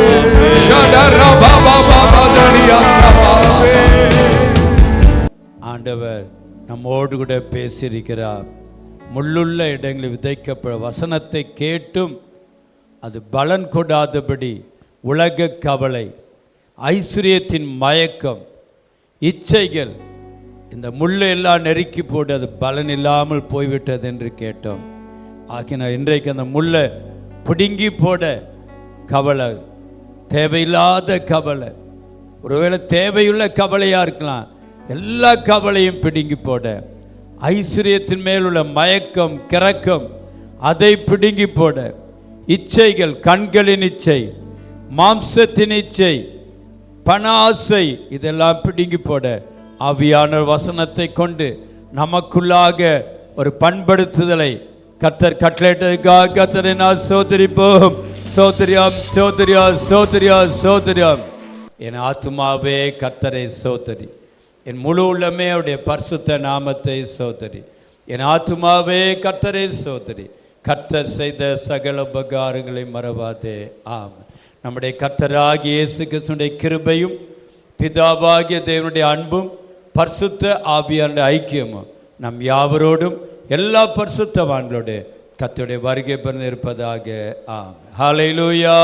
ஆண்டவர் நம்மோடு கூட பேசியிருக்கிறார். முள்ளுள்ள இடங்களில் விதைக்கப்பட வசனத்தை கேட்டும் அது பலன் கொடாதபடி உலக கவலை, ஐஸ்வர்யத்தின் மயக்கம், இச்சைகள், இந்த முள்ளை எல்லாம் நெருக்கி போட்டு அது பலன் இல்லாமல் போய்விட்டது என்று கேட்டோம். ஆகினால் இன்றைக்கு அந்த முள்ளை பிடுங்கி போட கவலை, தேவையில்லாத கவலை, ஒருவேளை தேவையுள்ள கவலையாக இருக்கலாம், எல்லா கவலையும் பிடுங்கி போட, ஐஸ்வர்யத்தின் மேலுள்ள மயக்கம், கிறக்கம், அதை பிடுங்கி போட, இச்சைகள், கண்களின் இச்சை, மாம்சத்தின் இச்சை, பண ஆசை, இதெல்லாம் பிடுங்கி போட ஆவியான வசனத்தை கொண்டு நமக்குள்ளாக ஒரு பண்படுத்துதலை கர்த்தர் கட்டளையிட்டதுக்காக கர்த்தரை நான் சோதரிப்போம். சோதரியாம் சோதரியா சோதரியா சோதரியாம். என் ஆத்துமாவே கர்த்தரை சோதரி, என் முழு உள்ளமே அவருடைய பரிசுத்த நாமத்தை சோதரி. என் ஆத்துமாவே கர்த்தரை சோதரி, கர்த்தர் செய்த சகல உபகாரங்களை மறவாதே. ஆம். நம்முடைய கர்த்தராகிய இயேசு கிறிஸ்துவினுடைய கிருபையும் பிதாவாகிய தேவனுடைய அன்பும் பரிசுத்த ஆவியானுடைய ஐக்கியமும் நம் யாவரோடும் எல்லா பரிசுத்தவான்களோடு கர்த்தருடைய வருகை பிறந்திருப்பதாக. ஆம். ஹல்லேலூயா.